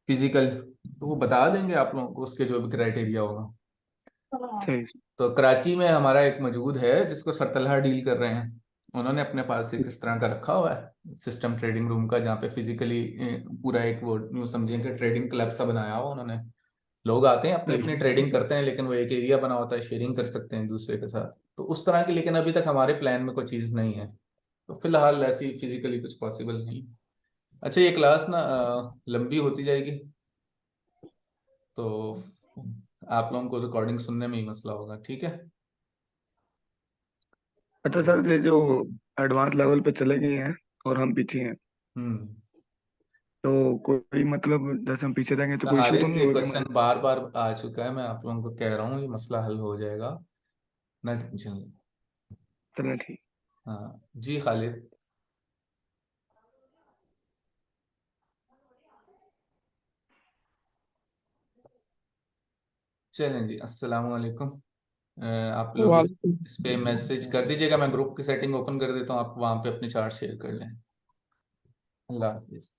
फिजिकल, तो वो बता देंगे आप लोगों को, उसके जो भी क्राइटेरिया होगा। सही। तो कराची में हमारा एक मौजूद है जिसको सरतलहा डील कर रहे हैं, उन्होंने अपने पास एक इस तरह का रखा हुआ है सिस्टम ट्रेडिंग रूम का, जहाँ पे फिजिकली पूरा एक वो यूँ समझें कि ट्रेडिंग क्लब सा बनाया हुआ उन्होंने। लोग आते हैं अपनी अपनी ट्रेडिंग करते हैं, लेकिन वो एक एरिया बना होता है, शेयरिंग कर सकते हैं एक दूसरे के साथ, तो उस तरह की। लेकिन अभी तक हमारे प्लान में कोई चीज़ नहीं है, तो फिलहाल ऐसी फिजिकली कुछ पॉसिबल नहीं। अच्छा ये क्लास ना लंबी होती जाएगी, तो आप लोगों को रिकॉर्डिंग सुनने में ही मसला होगा, ठीक है। अच्छा सर, ये जो एडवांस लेवल पे चले गए हैं और हम पीछे हैं, हम्म तो कोई मतलब जैसे हम पीछे रहेंगे तो तो कोई इशू तो हारिस नहीं ये होगा कि क्वेश्चन बार बार आ चुका है, मैं आप लोगों को कह रहा हूँ ये मसला हल हो जाएगा, ना टेंशन। चलें ठीक। हाँ जी खालिद। चलें जी, अस्सलाम वालेकुम। आप लोग वालेकुम इस पे मैसेज कर दीजिएगा, मैं ग्रुप की सेटिंग ओपन कर देता हूँ, आप वहाँ पे अपने चार्ट शेयर कर लें। अल्लाह हाफिज़।